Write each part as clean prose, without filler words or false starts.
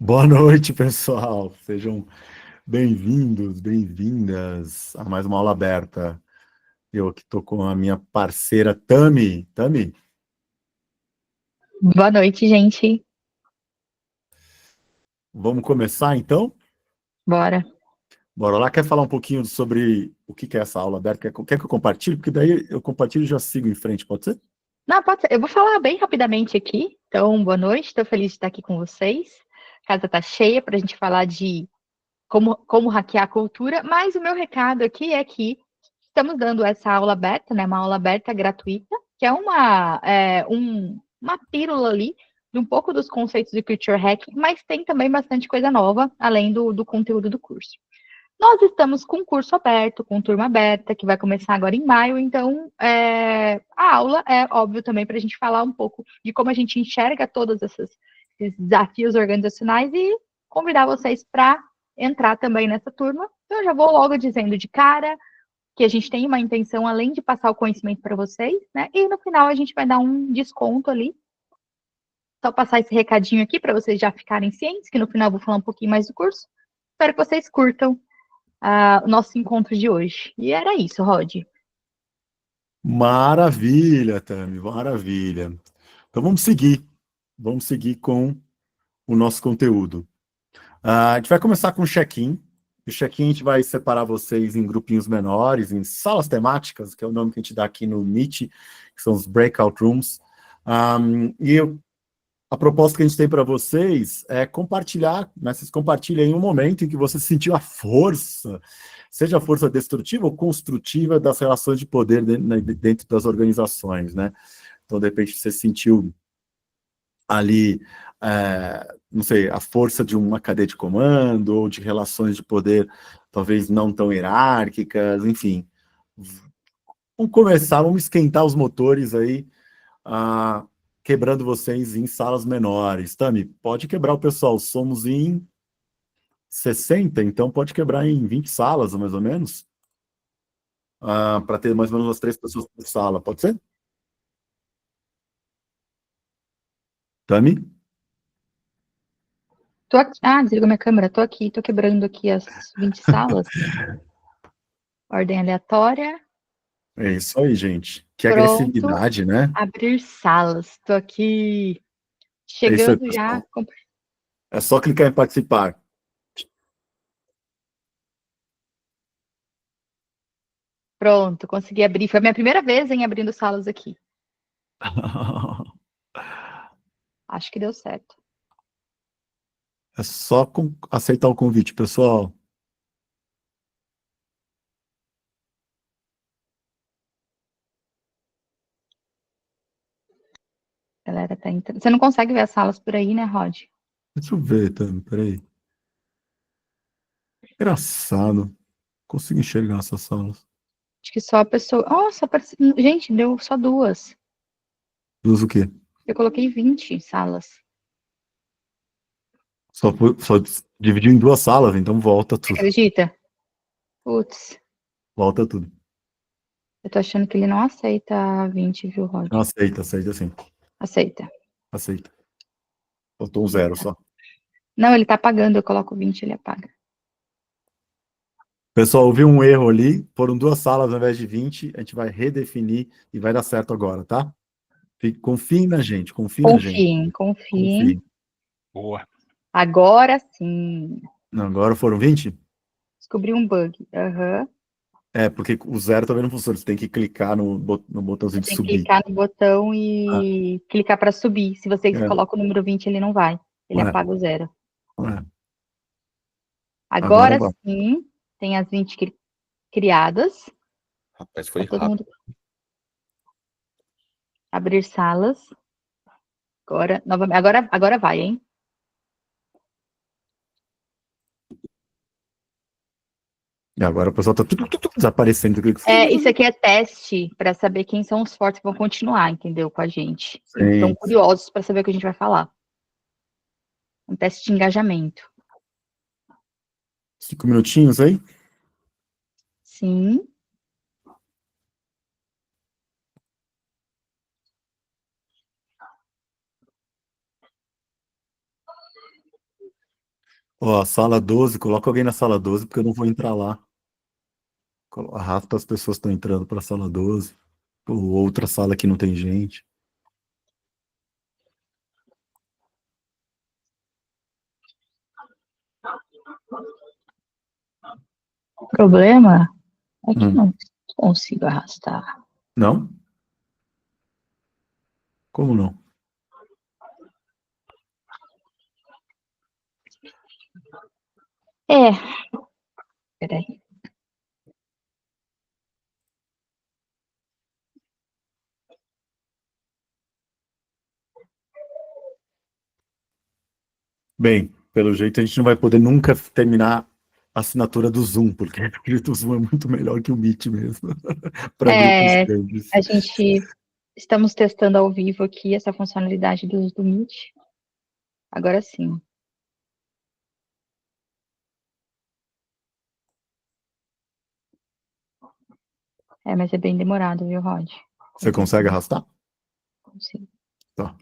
Boa noite, pessoal. Sejam bem-vindos, bem-vindas a mais uma aula aberta. Eu aqui estou com a minha parceira Tami. Tami, Boa noite, gente. vamos começar então? Bora. Bora lá. Quer falar um pouquinho sobre o que é essa aula aberta? Quer que eu compartilhe? Porque daí eu compartilho e já sigo em frente, pode ser? Não, pode ser. Eu vou falar bem rapidamente aqui. Então, boa noite. Estou feliz de estar aqui com vocês. A casa está cheia para a gente falar de como hackear a cultura. Mas o meu recado aqui é que estamos dando essa aula aberta, né? Uma aula aberta gratuita, que é uma pílula ali de um pouco dos conceitos de culture hacking, mas tem também bastante coisa nova, além do conteúdo do curso. Nós estamos com curso aberto, com turma aberta, que vai começar agora em maio, então a aula é óbvio também para a gente falar um pouco de como a gente enxerga esses desafios organizacionais e convidar vocês para entrar também nessa turma. Então, eu já vou logo dizendo de cara que a gente tem uma intenção, além de passar o conhecimento para vocês, né? E no final a gente vai dar um desconto ali. Só passar esse recadinho aqui para vocês já ficarem cientes, que no final eu vou falar um pouquinho mais do curso. Espero que vocês curtam o nosso encontro de hoje. E era isso, Rod. Maravilha, Tami, maravilha. Então vamos seguir. Vamos seguir com o nosso conteúdo. A gente vai começar com o check-in. O check-in a gente vai separar vocês em grupinhos menores, em salas temáticas, que é o nome que a gente dá aqui no Meet, que são os breakout rooms. A proposta que a gente tem para vocês é compartilhar, né? Vocês compartilhem em um momento em que você sentiu a força, seja a força destrutiva ou construtiva das relações de poder dentro das organizações, né? Então, de repente, você sentiu ali, não sei, a força de uma cadeia de comando ou de relações de poder talvez não tão hierárquicas, enfim. Vamos começar, vamos esquentar os motores aí, ah, quebrando vocês em salas menores. Tami, pode quebrar o pessoal, somos em 60, então pode quebrar em 20 salas, mais ou menos, para ter mais ou menos umas 3 pessoas por sala, pode ser? Tami? Tô aqui. Ah, desligou minha câmera. Tô aqui, tô quebrando aqui as 20 salas. Ordem aleatória. É isso aí, gente. Que Pronto. agressividade, né? Abrir salas. Tô aqui É isso aí, chegando já. pessoal. É só clicar em participar. Pronto, consegui abrir. Foi a minha primeira vez em abrindo salas aqui. Acho que deu certo. É só aceitar o convite, pessoal. A galera tá entrando. Você não consegue ver as salas por aí, né, Rod? Deixa eu ver, Tami, peraí. Engraçado. Consigo enxergar essas salas. Acho que só a pessoa. Nossa, gente, deu só duas. Duas o quê? Eu coloquei 20 salas. Só dividiu em 2 salas, então volta Você tudo. acredita? Putz, Volta tudo. eu tô achando que ele não aceita 20, viu, Rod? Não, aceita sim. Aceita. Aceita. Faltou um zero só. Não, ele tá apagando, eu coloco 20, ele apaga. Pessoal, houve um erro ali. Foram 2 salas ao invés de 20. A gente vai redefinir e vai dar certo agora, tá? Confiem na gente, confiem na gente. Confiem, confiem. Confiem. Boa. Agora sim. Não, agora foram 20? Descobri um bug. Aham. É, porque o zero também não funciona. Você tem que clicar no botãozinho Você de tem que subir. clicar no botão Ah, e clicar para subir. Se você é, coloca o número 20, ele não vai. Ele é, apaga o zero. é. Agora Agora vai. sim, tem as 20 criadas. Rapaz, Tá foi todo rápido. mundo abrir salas. Agora, novamente, agora vai, hein? E agora o pessoal tá tudo desaparecendo. Isso aqui é teste para saber quem são os fortes que vão continuar, entendeu? Com a gente. E estão Sim. curiosos para saber o que a gente vai falar. Um teste de engajamento. 5 minutinhos aí? Sim. Ó, sala 12, coloca alguém na sala 12, porque eu não vou entrar lá. Arrasta as pessoas que estão entrando para a sala 12, ou outra sala que não tem gente. O problema é que Hum. não consigo arrastar. Não? Como não? É, peraí. Bem, pelo jeito a gente não vai poder nunca terminar a assinatura do Zoom, porque o Zoom é muito melhor que o Meet mesmo, para grupos É, grandes. a gente estamos testando ao vivo aqui essa funcionalidade do Meet. Agora sim. É, mas é bem demorado, viu, Rod? Você consegue arrastar? Consigo. Tá.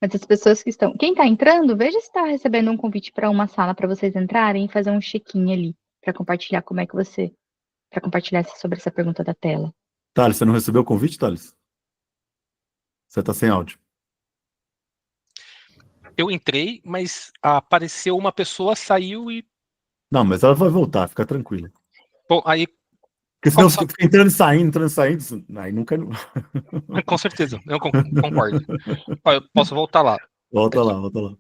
Mas as pessoas que estão. Quem está entrando, veja se está recebendo um convite para uma sala para vocês entrarem e fazer um check-in ali, para compartilhar como é que você. Para compartilhar sobre essa pergunta da tela. Thales, você não recebeu o convite, Thales? Você está sem áudio. Eu entrei, mas apareceu uma pessoa, saiu e. Não, mas ela vai voltar, fica tranquila. Bom, aí. Porque senão você fica entrando e saindo, aí nunca. Com certeza, eu concordo. Ó, eu posso voltar lá. Volta Aqui, lá, volta lá.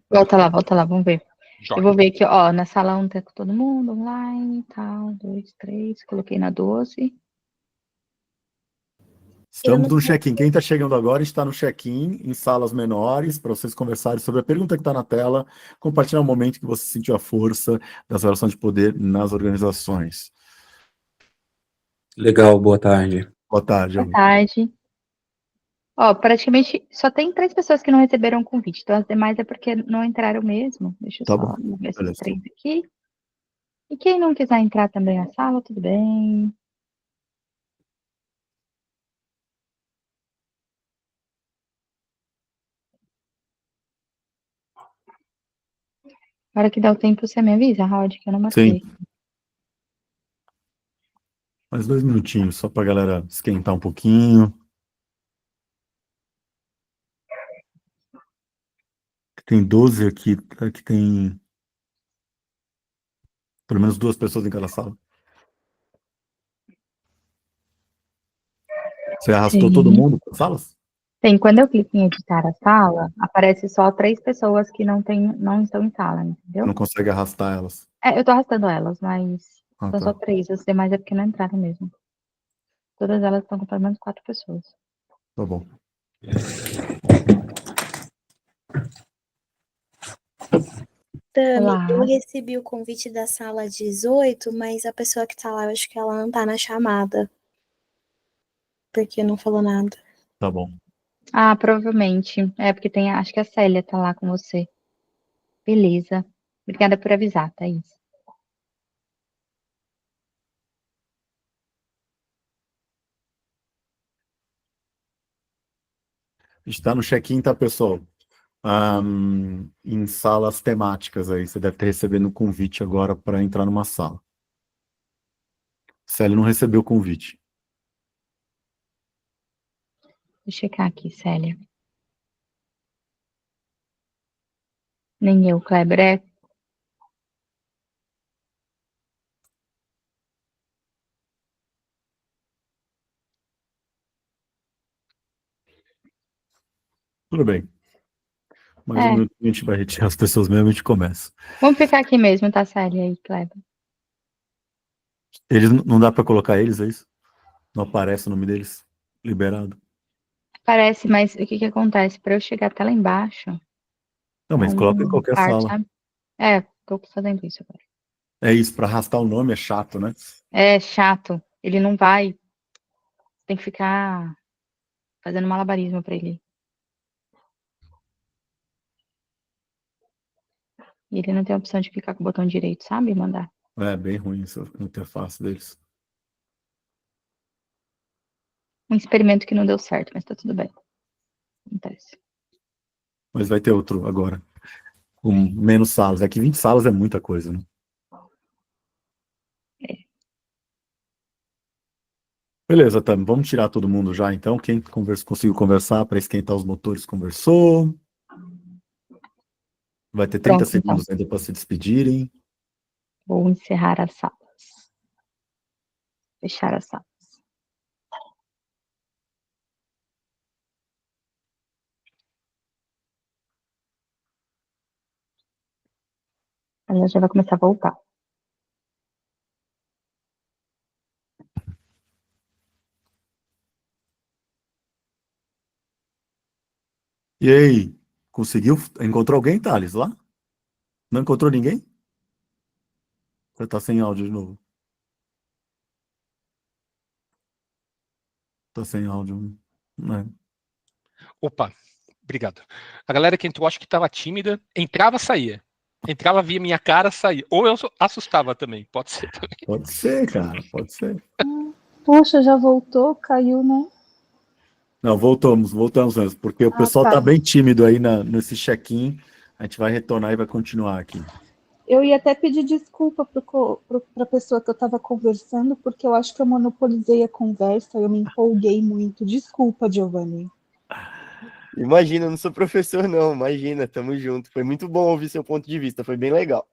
Volta lá, vamos ver. Eu joia. vou ver aqui, ó, na sala 1 tá com todo mundo online, tal, 2, 3, coloquei na 12. Estamos no check-in. Quem está chegando agora está no check-in, em salas menores, para vocês conversarem sobre a pergunta que está na tela, compartilhar o momento que você sentiu a força das relações de poder nas organizações. Legal, boa tarde. Boa tarde, Boa Alan. tarde. Ó, praticamente só tem 3 pessoas que não receberam o convite, então as demais é porque não entraram mesmo. Deixa eu Tá bom. só ver essas Beleza. 3 aqui. E quem não quiser entrar também na sala, tudo bem. Na hora que dá o tempo, você me avisa, Rod, que eu não marquei. Sim. Mais 2 minutinhos, só para a galera esquentar um pouquinho. Tem 12 aqui, aqui tem pelo menos 2 pessoas em cada sala. Você arrastou todo Sim. mundo para as salas? Tem, quando eu clico em editar a sala, aparece só 3 pessoas que não estão em sala, entendeu? Não consegue arrastar elas. É, eu tô arrastando elas, mas Ah, são só tá. 3, as demais é porque não entraram mesmo. Todas elas estão com pelo menos 4 pessoas. Tá bom. Tami, Olá. eu recebi o convite da sala 18, mas a pessoa que tá lá, eu acho que ela não tá na chamada. Porque não falou nada. Tá bom. Ah, provavelmente. É, porque tem, acho que a Célia tá lá com você. Beleza. Obrigada por avisar, Thaís. Está no check-in, tá, pessoal? Em salas temáticas aí. Você deve ter recebido um convite agora para entrar numa sala. Célio não recebeu o convite. Deixa eu checar aqui, Célia. Nem eu, Kleber. É, Tudo bem. Mais um é. minuto a gente vai retirar as pessoas mesmo e a gente começa. Vamos ficar aqui mesmo, tá, Célia e Kleber? Eles não dá para colocar eles, é isso? Não aparece o nome deles? Liberado. Parece, mas o que que acontece? Para eu chegar até lá embaixo, Não, é mas coloca em um qualquer par, sala. sabe? É, tô fazendo isso agora. É isso, para arrastar o nome é chato, né? É chato. Ele não vai. Tem que ficar fazendo malabarismo para ele. E ele não tem a opção de clicar com o botão direito, sabe? Mandar. É bem ruim essa interface deles. Um experimento que não deu certo, mas tá tudo bem. Acontece. Mas vai ter outro agora. com menos salas. É que 20 salas é muita coisa, né? Beleza, Tami, vamos tirar todo mundo já, então. Quem conseguiu conversar para esquentar os motores, conversou. Vai ter 30 Pronto, então. segundos ainda para se despedirem. Vou encerrar as salas. Fechar as salas. Ela já vai começar a voltar. E aí, conseguiu? Encontrou alguém, Thales, lá? Não encontrou ninguém? Você tá sem áudio de novo. Tá sem áudio, né? Opa, obrigado. A galera que entrou, acho que estava tímida, entrava, saía. Entrava, via minha cara, saía. Ou eu assustava também, pode ser também. Pode ser, cara, pode ser. Poxa, já voltou, caiu, né? Não, voltamos mesmo, porque o pessoal tá. tá bem tímido aí nesse check-in. A gente vai retornar e vai continuar aqui. Eu ia até pedir desculpa para a pessoa que eu estava conversando, porque eu acho que eu monopolizei a conversa, eu me empolguei muito. Desculpa, Giovanni. Imagina, eu não sou professor, não. Imagina, tamo junto. Foi muito bom ouvir seu ponto de vista, foi bem legal.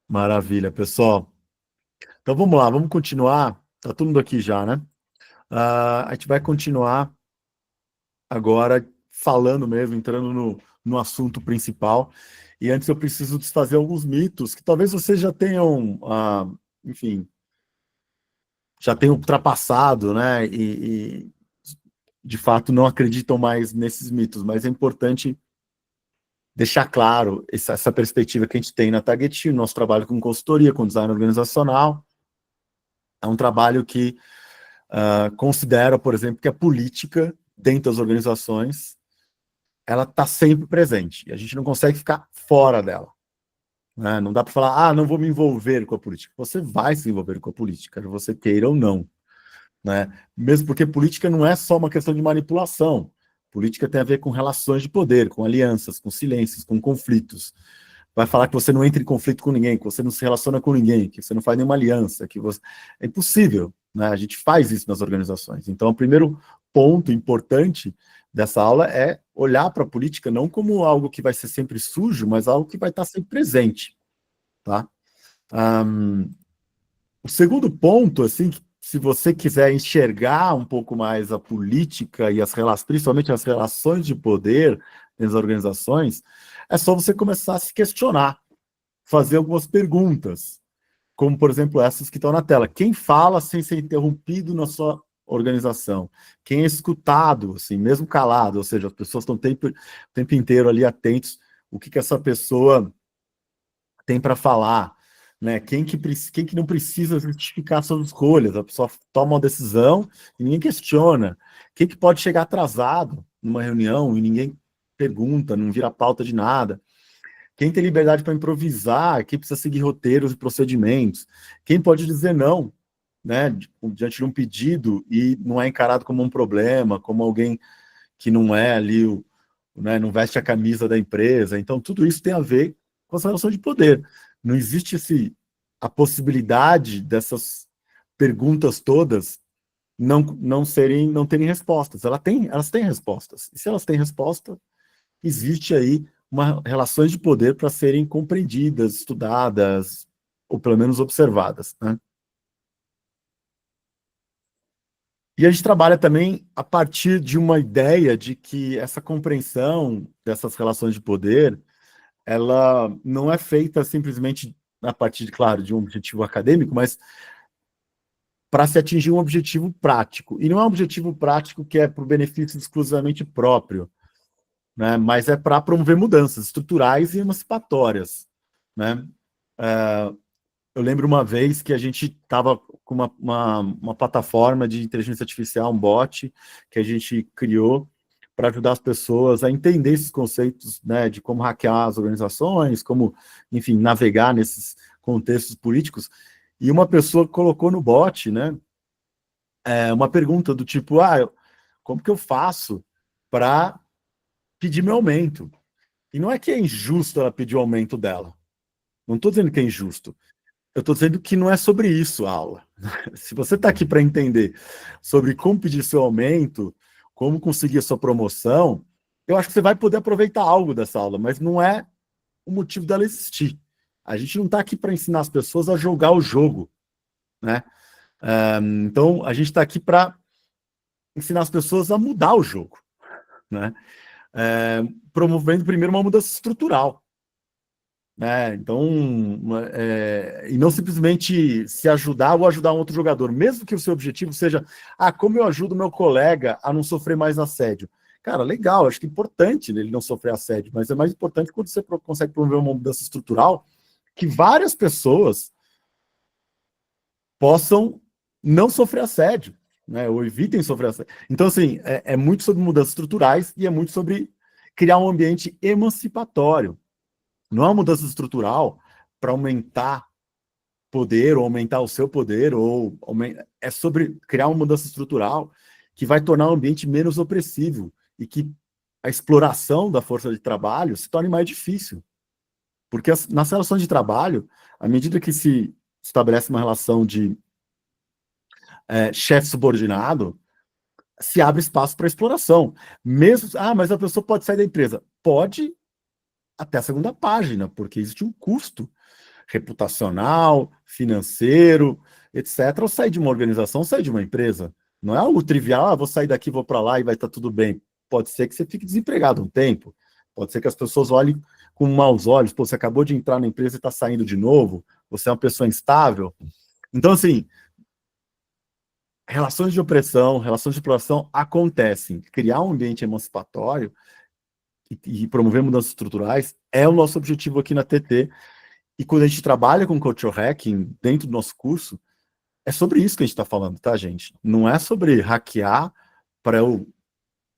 Maravilha, pessoal. Então vamos lá, vamos continuar. Tá todo mundo aqui já, né? A gente vai continuar agora falando mesmo, entrando no assunto principal. E antes eu preciso desfazer alguns mitos que talvez vocês já tenham, enfim, já tenham ultrapassado, né? E de fato não acreditam mais nesses mitos, mas é importante deixar claro essa perspectiva que a gente tem na Target, nosso trabalho com consultoria, com design organizacional. É um trabalho que considera, por exemplo, que a política dentro das organizações ela está sempre presente. E a gente não consegue ficar fora dela. Né? Não dá para falar, não vou me envolver com a política. Você vai se envolver com a política, você queira ou não. Né? Mesmo porque política não é só uma questão de manipulação. Política tem a ver com relações de poder, com alianças, com silêncios, com conflitos. Vai falar que você não entra em conflito com ninguém, que você não se relaciona com ninguém, que você não faz nenhuma aliança, que você... É impossível, né? A gente faz isso nas organizações. Então, o primeiro ponto importante dessa aula é olhar para a política não como algo que vai ser sempre sujo, mas algo que vai estar sempre presente, tá? O segundo ponto, assim, se você quiser enxergar um pouco mais a política e as relações, principalmente as relações de poder das organizações, é só você começar a se questionar, fazer algumas perguntas, como, por exemplo, essas que estão na tela. Quem fala sem ser interrompido na sua organização? Quem é escutado, assim, mesmo calado? Ou seja, as pessoas estão o tempo inteiro ali atentos o que essa pessoa tem para falar. Né? Quem que não precisa justificar suas escolhas? A pessoa toma uma decisão e ninguém questiona. Quem que pode chegar atrasado numa reunião e ninguém pergunta, não vira pauta de nada? Quem tem liberdade para improvisar? Quem precisa seguir roteiros e procedimentos? Quem pode dizer não, né, diante de um pedido e não é encarado como um problema, como alguém que não é ali, né, não veste a camisa da empresa? Então, tudo isso tem a ver com essa relação de poder. Não existe a possibilidade dessas perguntas todas não terem respostas. Elas têm respostas. E se elas têm resposta, existe aí relações de poder para serem compreendidas, estudadas, ou pelo menos observadas. Né? E a gente trabalha também a partir de uma ideia de que essa compreensão dessas relações de poder, ela não é feita simplesmente a partir, claro, de um objetivo acadêmico, mas para se atingir um objetivo prático. E não é um objetivo prático que é para o benefício exclusivamente próprio, né? Mas é para promover mudanças estruturais e emancipatórias. Né? Eu lembro uma vez que a gente estava com uma plataforma de inteligência artificial, um bot, que a gente criou para ajudar as pessoas a entender esses conceitos, né, de como hackear as organizações, como, enfim, navegar nesses contextos políticos. E uma pessoa colocou no bot, né, uma pergunta do tipo, como que eu faço para pedir meu aumento? E não é que é injusto ela pedir o aumento dela. Não estou dizendo que é injusto. Eu estou dizendo que não é sobre isso a aula. Se você está aqui para entender sobre como pedir seu aumento, como conseguir a sua promoção, eu acho que você vai poder aproveitar algo dessa aula, mas não é o motivo dela existir. A gente não está aqui para ensinar as pessoas a jogar o jogo, né? Então, a gente está aqui para ensinar as pessoas a mudar o jogo, né? Promovendo primeiro uma mudança estrutural. Então, e não simplesmente se ajudar ou ajudar um outro jogador, mesmo que o seu objetivo seja, como eu ajudo meu colega a não sofrer mais assédio. Cara, legal, acho que é importante ele não sofrer assédio, mas é mais importante quando você consegue promover uma mudança estrutural que várias pessoas possam não sofrer assédio, né, ou evitem sofrer assédio. Então, assim, é muito sobre mudanças estruturais e é muito sobre criar um ambiente emancipatório. Não é uma mudança estrutural para aumentar poder, ou aumentar o seu poder, é sobre criar uma mudança estrutural que vai tornar o ambiente menos opressivo e que a exploração da força de trabalho se torne mais difícil. Porque nas relações de trabalho, à medida que se estabelece uma relação de chefe subordinado, se abre espaço para exploração. Mesmo, mas a pessoa pode sair da empresa. Pode, até a segunda página, porque existe um custo reputacional, financeiro, etc. Ou sair de uma organização, sair de uma empresa. Não é algo trivial, vou sair daqui, vou para lá e vai estar tudo bem. Pode ser que você fique desempregado um tempo, pode ser que as pessoas olhem com maus olhos, você acabou de entrar na empresa e está saindo de novo, você é uma pessoa instável. Então, assim, relações de opressão, relações de exploração acontecem. Criar um ambiente emancipatório e promover mudanças estruturais é o nosso objetivo aqui na TT. E quando a gente trabalha com culture hacking dentro do nosso curso, é sobre isso que a gente está falando, tá, gente? Não é sobre hackear para eu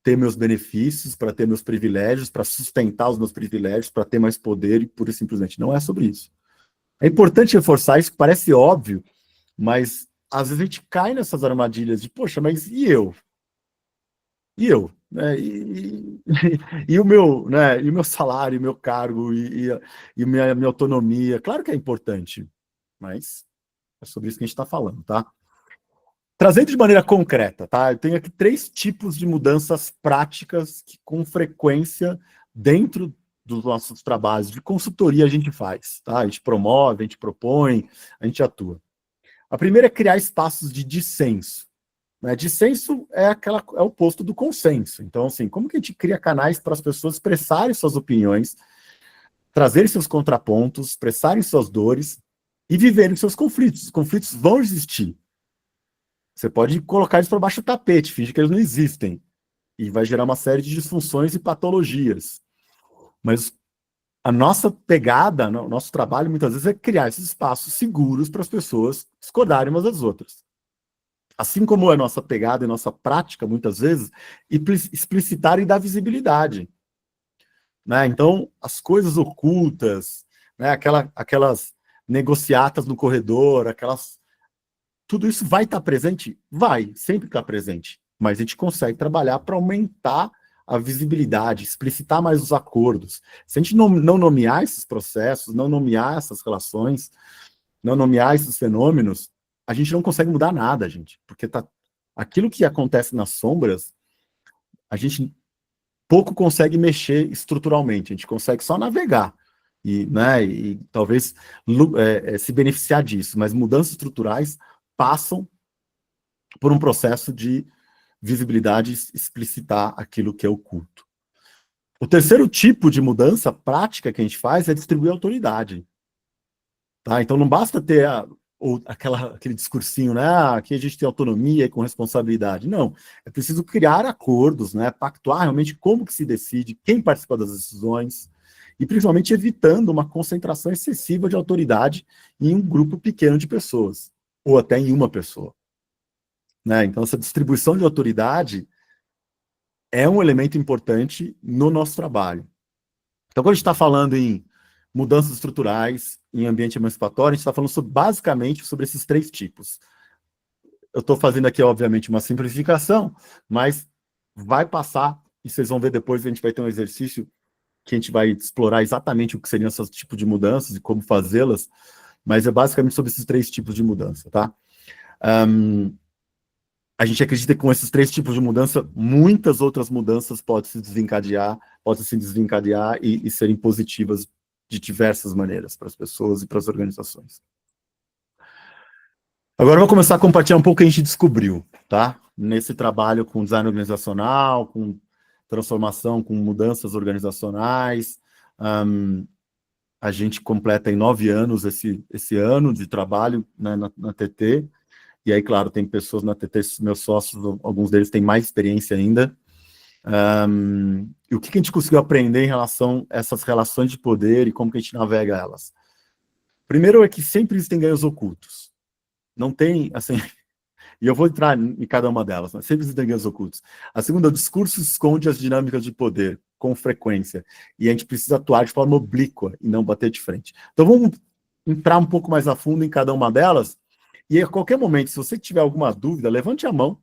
ter meus benefícios, para ter meus privilégios, para sustentar os meus privilégios, para ter mais poder e pura e simplesmente. Não é sobre isso. É importante reforçar isso, que parece óbvio, mas às vezes a gente cai nessas armadilhas de, poxa, mas e eu? E eu? Né? E o meu, né? E o meu salário, o meu cargo, e minha autonomia? Claro que é importante, mas é sobre isso que a gente está falando, tá? Trazendo de maneira concreta, tá? Eu tenho aqui 3 tipos de mudanças práticas que, com frequência, dentro dos nossos trabalhos de consultoria, a gente faz, tá? A gente promove, a gente propõe, a gente atua. A primeira é criar espaços de dissenso. Né? Dissenso é o oposto do consenso. Então, assim, como que a gente cria canais para as pessoas expressarem suas opiniões, trazerem seus contrapontos, expressarem suas dores e viverem seus conflitos? Os conflitos vão existir. Você pode colocar eles para baixo do tapete, fingir que eles não existem. E vai gerar uma série de disfunções e patologias. Mas a nossa pegada, o nosso trabalho, muitas vezes, é criar esses espaços seguros para as pessoas discordarem umas das outras. Assim como é a nossa pegada e nossa prática, muitas vezes, explicitar e dar visibilidade. Né? Então, as coisas ocultas, né? Aquelas negociatas no corredor, tudo isso vai estar presente? Vai, sempre está presente. Mas a gente consegue trabalhar para aumentar a visibilidade, explicitar mais os acordos. Se a gente não nomear esses processos, não nomear essas relações, não nomear esses fenômenos, a gente não consegue mudar nada, gente. Porque aquilo que acontece nas sombras, a gente pouco consegue mexer estruturalmente. A gente consegue só navegar. E talvez se beneficiar disso. Mas mudanças estruturais passam por um processo de visibilidade, explicitar aquilo que é oculto. O terceiro tipo de mudança prática que a gente faz é distribuir autoridade. Tá? Então não basta ter aquele discursinho, né? Aqui a gente tem autonomia e com responsabilidade. Não, é preciso criar acordos, né? Pactuar realmente como que se decide, quem participa das decisões, e principalmente evitando uma concentração excessiva de autoridade em um grupo pequeno de pessoas, ou até em uma pessoa. Né? Então, essa distribuição de autoridade é um elemento importante no nosso trabalho. Então, quando a gente está falando em mudanças estruturais, em ambiente emancipatório, a gente está falando basicamente sobre esses 3 tipos. Eu estou fazendo aqui, obviamente, uma simplificação, mas vai passar, e vocês vão ver depois, a gente vai ter um exercício que a gente vai explorar exatamente o que seriam esses tipos de mudanças e como fazê-las, mas é basicamente sobre esses 3 tipos de mudança, tá? A gente acredita que com esses 3 tipos de mudança, muitas outras mudanças podem se desencadear e serem positivas de diversas maneiras para as pessoas e para as organizações. Agora eu vou começar a compartilhar um pouco o que a gente descobriu, tá? Nesse trabalho com design organizacional, com transformação, com mudanças organizacionais. A gente completa em 9 anos esse ano de trabalho, né, na TT. E aí, claro, tem pessoas na TT, meus sócios, alguns deles têm mais experiência ainda. E o que a gente conseguiu aprender em relação a essas relações de poder e como que a gente navega elas? Primeiro é que sempre existem ganhos ocultos. Não tem, assim... E eu vou entrar em cada uma delas, mas sempre existem ganhos ocultos. A segunda, o discurso esconde as dinâmicas de poder com frequência. E a gente precisa atuar de forma oblíqua e não bater de frente. Então vamos entrar um pouco mais a fundo em cada uma delas. E a qualquer momento, se você tiver alguma dúvida, levante a mão.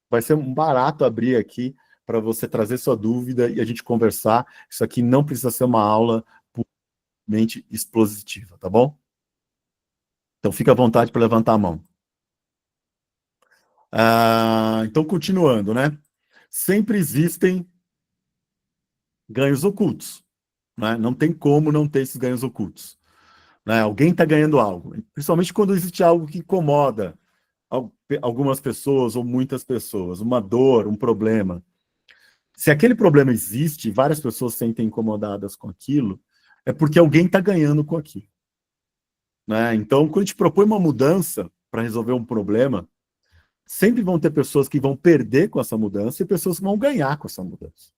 Vai ser um barato abrir aqui para você trazer sua dúvida e a gente conversar. Isso aqui não precisa ser uma aula puramente expositiva, tá bom? Então fica à vontade para levantar a mão. Então, continuando, né? Sempre existem ganhos ocultos, né? Não tem como não ter esses ganhos ocultos, né? Alguém está ganhando algo, principalmente quando existe algo que incomoda algumas pessoas ou muitas pessoas, uma dor, um problema. Se aquele problema existe e várias pessoas se sentem incomodadas com aquilo, é porque alguém está ganhando com aquilo, né? Então, quando a gente propõe uma mudança para resolver um problema, sempre vão ter pessoas que vão perder com essa mudança e pessoas que vão ganhar com essa mudança.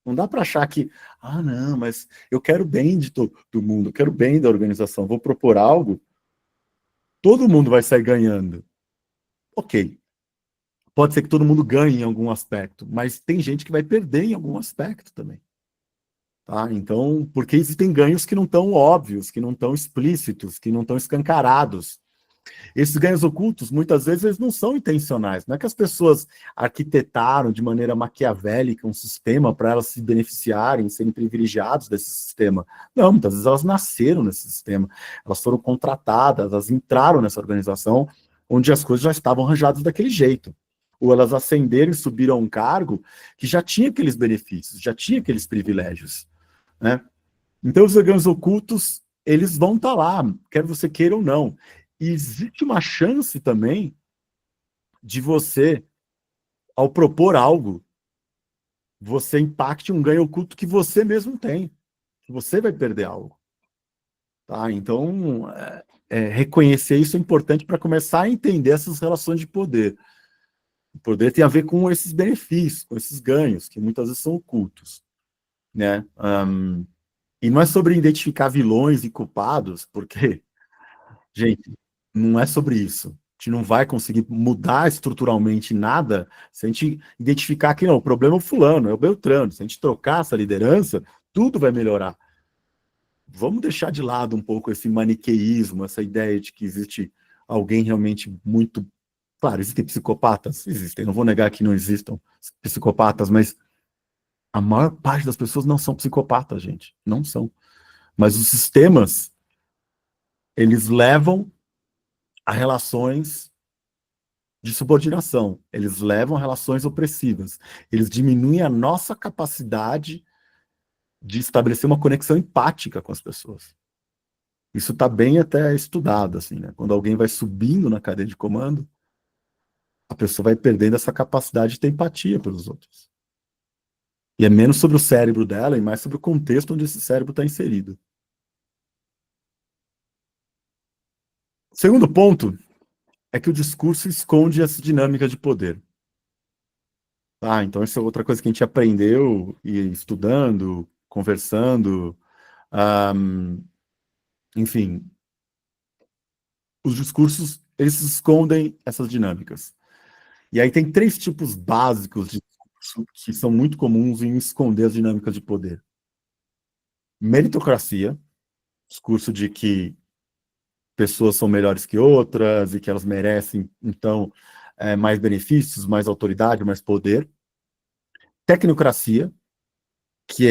Não dá para achar que, não, mas eu quero bem de todo mundo, eu quero bem da organização, vou propor algo, todo mundo vai sair ganhando. Ok, pode ser que todo mundo ganhe em algum aspecto, mas tem gente que vai perder em algum aspecto também. Tá? Então, porque existem ganhos que não estão óbvios, que não estão explícitos, que não estão escancarados. Esses ganhos ocultos, muitas vezes, eles não são intencionais. Não é que as pessoas arquitetaram de maneira maquiavélica um sistema para elas se beneficiarem, serem privilegiados desse sistema. Não, muitas vezes elas nasceram nesse sistema. Elas foram contratadas, elas entraram nessa organização onde as coisas já estavam arranjadas daquele jeito. Ou elas ascenderam e subiram a um cargo que já tinha aqueles benefícios, já tinha aqueles privilégios, né? Então, os ganhos ocultos, eles vão estar lá, quer você queira ou não. E existe uma chance também de você, ao propor algo, você impacte um ganho oculto que você mesmo tem, que você vai perder algo. Tá? Então, reconhecer isso é importante para começar a entender essas relações de poder. O poder tem a ver com esses benefícios, com esses ganhos, que muitas vezes são ocultos, né? E não é sobre identificar vilões e culpados, porque, gente, não é sobre isso. A gente não vai conseguir mudar estruturalmente nada se a gente identificar que não, o problema é o fulano, é o Beltrano. Se a gente trocar essa liderança, tudo vai melhorar. Vamos deixar de lado um pouco esse maniqueísmo, essa ideia de que existe alguém realmente muito... Claro, existem psicopatas? Existem, não vou negar que não existam psicopatas, mas a maior parte das pessoas não são psicopatas, gente. Não são. Mas os sistemas, eles levam a relações de subordinação. Eles levam a relações opressivas. Eles diminuem a nossa capacidade de estabelecer uma conexão empática com as pessoas. Isso está bem até estudado, assim, né? Quando alguém vai subindo na cadeia de comando, a pessoa vai perdendo essa capacidade de ter empatia pelos outros. E é menos sobre o cérebro dela e mais sobre o contexto onde esse cérebro está inserido. O segundo ponto é que o discurso esconde essa dinâmica de poder. Tá, então isso é outra coisa que a gente aprendeu e estudando, conversando, enfim. Os discursos, eles escondem essas dinâmicas. E aí tem 3 tipos básicos de discurso que são muito comuns em esconder as dinâmicas de poder. Meritocracia, discurso de que pessoas são melhores que outras e que elas merecem, então, mais benefícios, mais autoridade, mais poder. Tecnocracia, que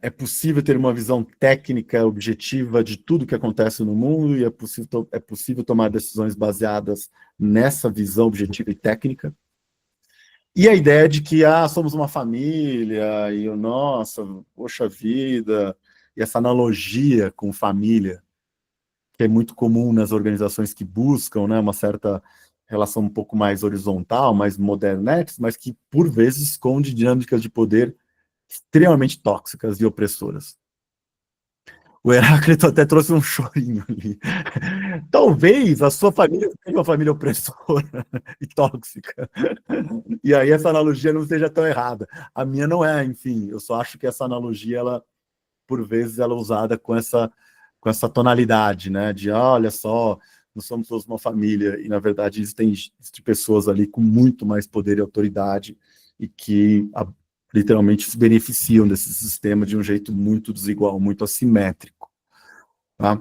é possível ter uma visão técnica, objetiva de tudo que acontece no mundo e é possível tomar decisões baseadas nessa visão objetiva e técnica. E a ideia de que somos uma família, e nossa, poxa vida, e essa analogia com família, que é muito comum nas organizações que buscam, né, uma certa relação um pouco mais horizontal, mais modernex, mas que, por vezes, esconde dinâmicas de poder extremamente tóxicas e opressoras. O Heráclito até trouxe um chorinho ali. Talvez a sua família seja uma família opressora e tóxica. E aí essa analogia não seja tão errada. A minha não é, enfim. Eu só acho que essa analogia, ela, por vezes, ela é usada com essa tonalidade, né? De, olha só, nós somos todos uma família. E, na verdade, existem pessoas ali com muito mais poder e autoridade e que literalmente se beneficiam desse sistema de um jeito muito desigual, muito assimétrico. Tá?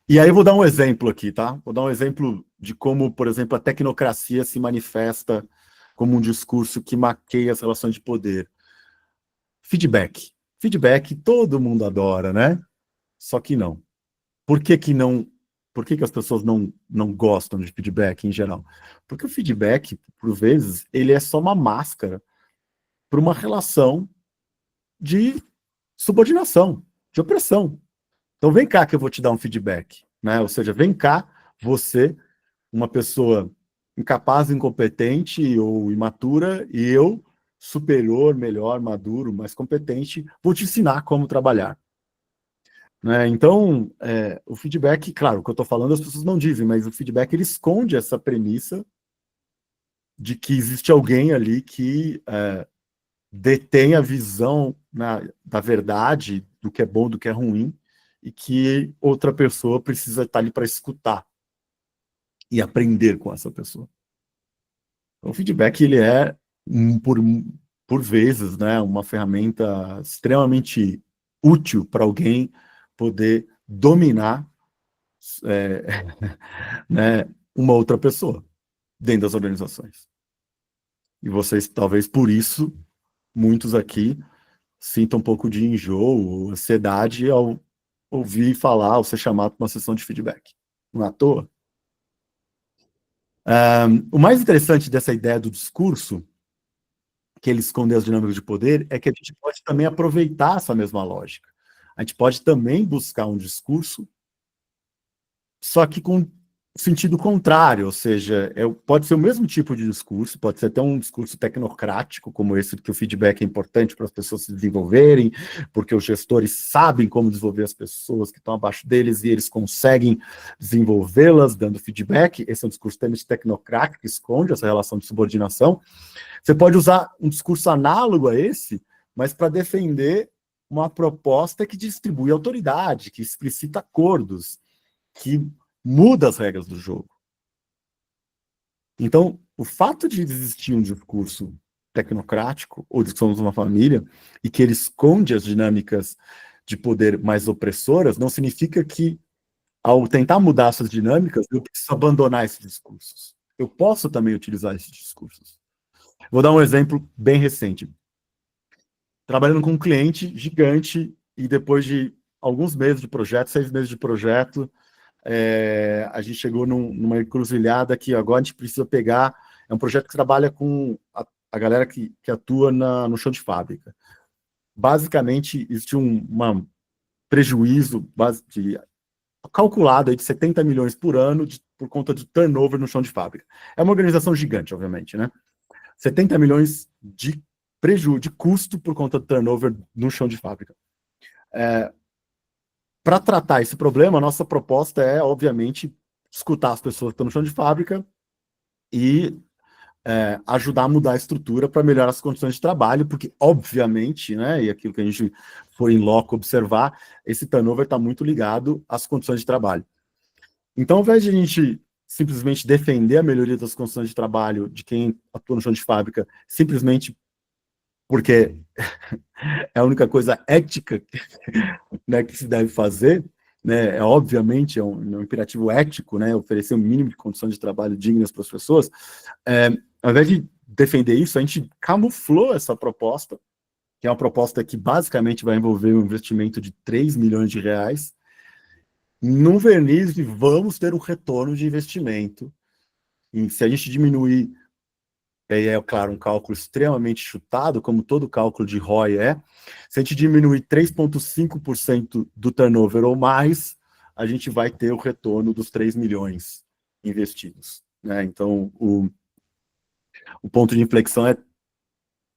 E aí eu vou dar um exemplo aqui, tá? Vou dar um exemplo de como, por exemplo, a tecnocracia se manifesta como um discurso que maqueia as relações de poder. Feedback. Feedback todo mundo adora, né? Só que não. Por que não? Por que as pessoas não gostam de feedback em geral? Porque o feedback, por vezes, ele é só uma máscara para uma relação de subordinação, de opressão. Então vem cá que eu vou te dar um feedback, né? Ou seja, vem cá, você, uma pessoa incapaz, incompetente ou imatura, e eu, superior, melhor, maduro, mais competente, vou te ensinar como trabalhar. Né? Então, o feedback, claro, o que eu estou falando as pessoas não dizem, mas o feedback ele esconde essa premissa de que existe alguém ali que detém a visão da verdade, do que é bom, do que é ruim, e que outra pessoa precisa estar ali para escutar e aprender com essa pessoa. Então, o feedback ele é, por vezes, né, uma ferramenta extremamente útil para alguém poder dominar né, uma outra pessoa dentro das organizações. E vocês, talvez por isso, muitos aqui sintam um pouco de enjoo, ansiedade ao ouvir falar, ao ser chamado para uma sessão de feedback. Não é à toa. O mais interessante dessa ideia do discurso, que ele esconde as dinâmicas de poder, é que a gente pode também aproveitar essa mesma lógica. A gente pode também buscar um discurso, só que com sentido contrário, ou seja, pode ser o mesmo tipo de discurso, pode ser até um discurso tecnocrático, como esse, que o feedback é importante para as pessoas se desenvolverem, porque os gestores sabem como desenvolver as pessoas que estão abaixo deles e eles conseguem desenvolvê-las dando feedback. Esse é um discurso tecnocrático que esconde essa relação de subordinação. Você pode usar um discurso análogo a esse, mas para defender uma proposta que distribui autoridade, que explicita acordos, que muda as regras do jogo. Então, o fato de existir um discurso tecnocrático, ou de que somos uma família, e que ele esconde as dinâmicas de poder mais opressoras, não significa que, ao tentar mudar essas dinâmicas, eu preciso abandonar esses discursos. Eu posso também utilizar esses discursos. Vou dar um exemplo bem recente. Trabalhando com um cliente gigante, e depois de alguns meses de projeto, 6 meses de projeto, a gente chegou numa encruzilhada que agora a gente precisa pegar. É um projeto que trabalha com a galera que atua no chão de fábrica. Basicamente, existe um prejuízo calculado aí de 70 milhões por ano por conta de turnover no chão de fábrica. É uma organização gigante, obviamente, né? 70 milhões de prejuízo, de custo por conta do turnover no chão de fábrica. Para tratar esse problema, a nossa proposta é, obviamente, escutar as pessoas que estão no chão de fábrica e ajudar a mudar a estrutura para melhorar as condições de trabalho, porque, obviamente, né, e aquilo que a gente foi em loco observar, esse turnover está muito ligado às condições de trabalho. Então, ao invés de a gente simplesmente defender a melhoria das condições de trabalho de quem atua no chão de fábrica, simplesmente porque é a única coisa ética né, que se deve fazer, né, obviamente um imperativo ético, né, oferecer um mínimo de condições de trabalho dignas para as pessoas, ao invés de defender isso, a gente camuflou essa proposta, que é uma proposta que basicamente vai envolver um investimento de 3 milhões de reais, num verniz de vamos ter um retorno de investimento. E se a gente diminuir, é claro, um cálculo extremamente chutado, como todo cálculo de ROI se a gente diminuir 3,5% do turnover ou mais, a gente vai ter o retorno dos 3 milhões investidos. Né? Então, o ponto de inflexão é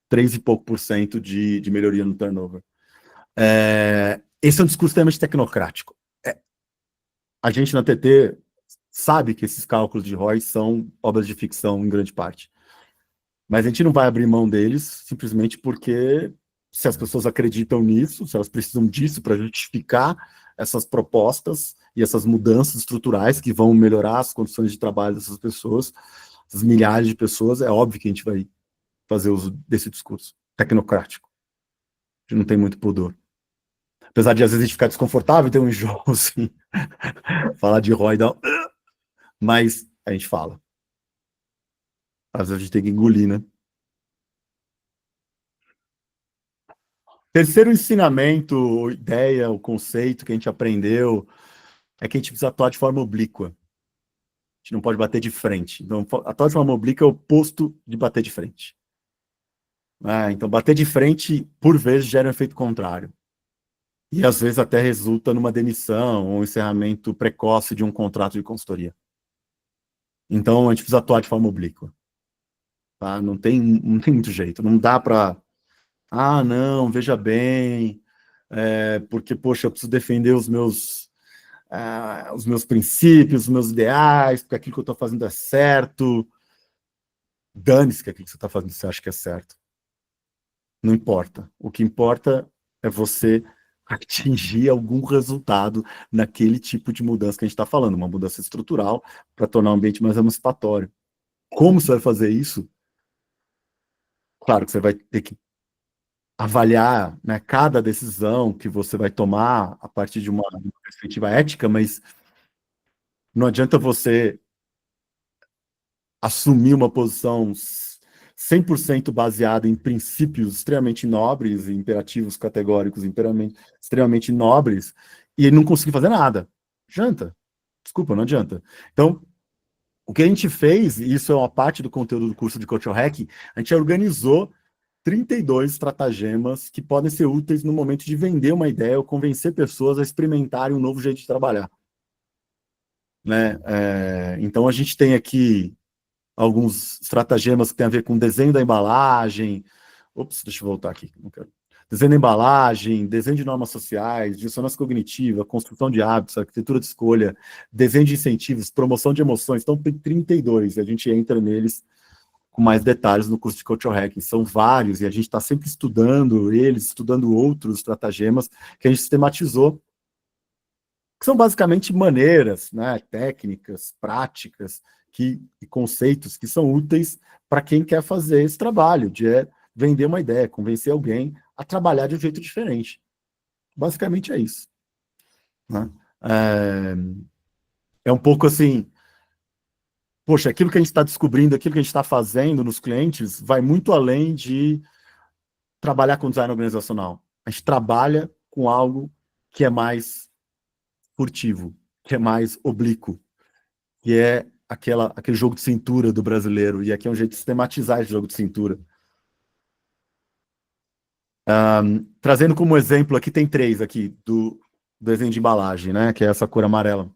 3 e pouco por cento de melhoria no turnover. Esse é um discurso extremamente tecnocrático. A gente na TT sabe que esses cálculos de ROI são obras de ficção em grande parte. Mas a gente não vai abrir mão deles simplesmente porque se as pessoas acreditam nisso, se elas precisam disso para justificar essas propostas e essas mudanças estruturais que vão melhorar as condições de trabalho dessas pessoas, essas milhares de pessoas, é óbvio que a gente vai fazer uso desse discurso tecnocrático. A gente não tem muito pudor. Apesar de às vezes a gente ficar desconfortável e ter um enjoo, assim, falar de ROI, mas a gente fala. Às vezes a gente tem que engolir, né? Terceiro ensinamento, ideia, o conceito que a gente aprendeu é que a gente precisa atuar de forma oblíqua. A gente não pode bater de frente. Então, atuar de forma oblíqua é o oposto de bater de frente. Então, bater de frente, por vezes, gera um efeito contrário. E, às vezes, até resulta numa demissão ou um encerramento precoce de um contrato de consultoria. Então, a gente precisa atuar de forma oblíqua. Tá? Não tem muito jeito. Não dá para... não, veja bem, porque, poxa, eu preciso defender os meus princípios, os meus ideais, porque aquilo que eu estou fazendo é certo. Dane-se que aquilo que você está fazendo você acha que é certo. Não importa. O que importa é você atingir algum resultado naquele tipo de mudança que a gente está falando, uma mudança estrutural para tornar o ambiente mais emancipatório. Como você vai fazer isso? Claro que você vai ter que avaliar, né, cada decisão que você vai tomar a partir de uma perspectiva ética, mas não adianta você assumir uma posição 100% baseada em princípios extremamente nobres, imperativos categóricos extremamente nobres, e não conseguir fazer nada. Adianta. Desculpa, não adianta. Então, o que a gente fez, e isso é uma parte do conteúdo do curso de Culture Hack, a gente organizou 32 estratagemas que podem ser úteis no momento de vender uma ideia ou convencer pessoas a experimentarem um novo jeito de trabalhar. Né? Então, a gente tem aqui alguns estratagemas que têm a ver com desenho da embalagem. Ops, deixa eu voltar aqui. Não quero. Desenho da embalagem, desenho de normas sociais, dissonância cognitiva, construção de hábitos, arquitetura de escolha, desenho de incentivos, promoção de emoções. Então, tem 32, e a gente entra neles com mais detalhes no curso de Culture Hacking. São vários, e a gente está sempre estudando eles, estudando outros estratagemas que a gente sistematizou, que são basicamente maneiras, né, técnicas, práticas, e conceitos que são úteis para quem quer fazer esse trabalho, de vender uma ideia, convencer alguém a trabalhar de um jeito diferente. Basicamente é isso. Né? É um pouco assim, poxa, aquilo que a gente está descobrindo, aquilo que a gente está fazendo nos clientes, vai muito além de trabalhar com design organizacional. A gente trabalha com algo que é mais furtivo, que é mais oblíquo, que é aquele jogo de cintura do brasileiro, e aqui é um jeito de sistematizar esse jogo de cintura. Trazendo como exemplo, aqui tem 3 aqui, do desenho de embalagem, né, que é essa cor amarela.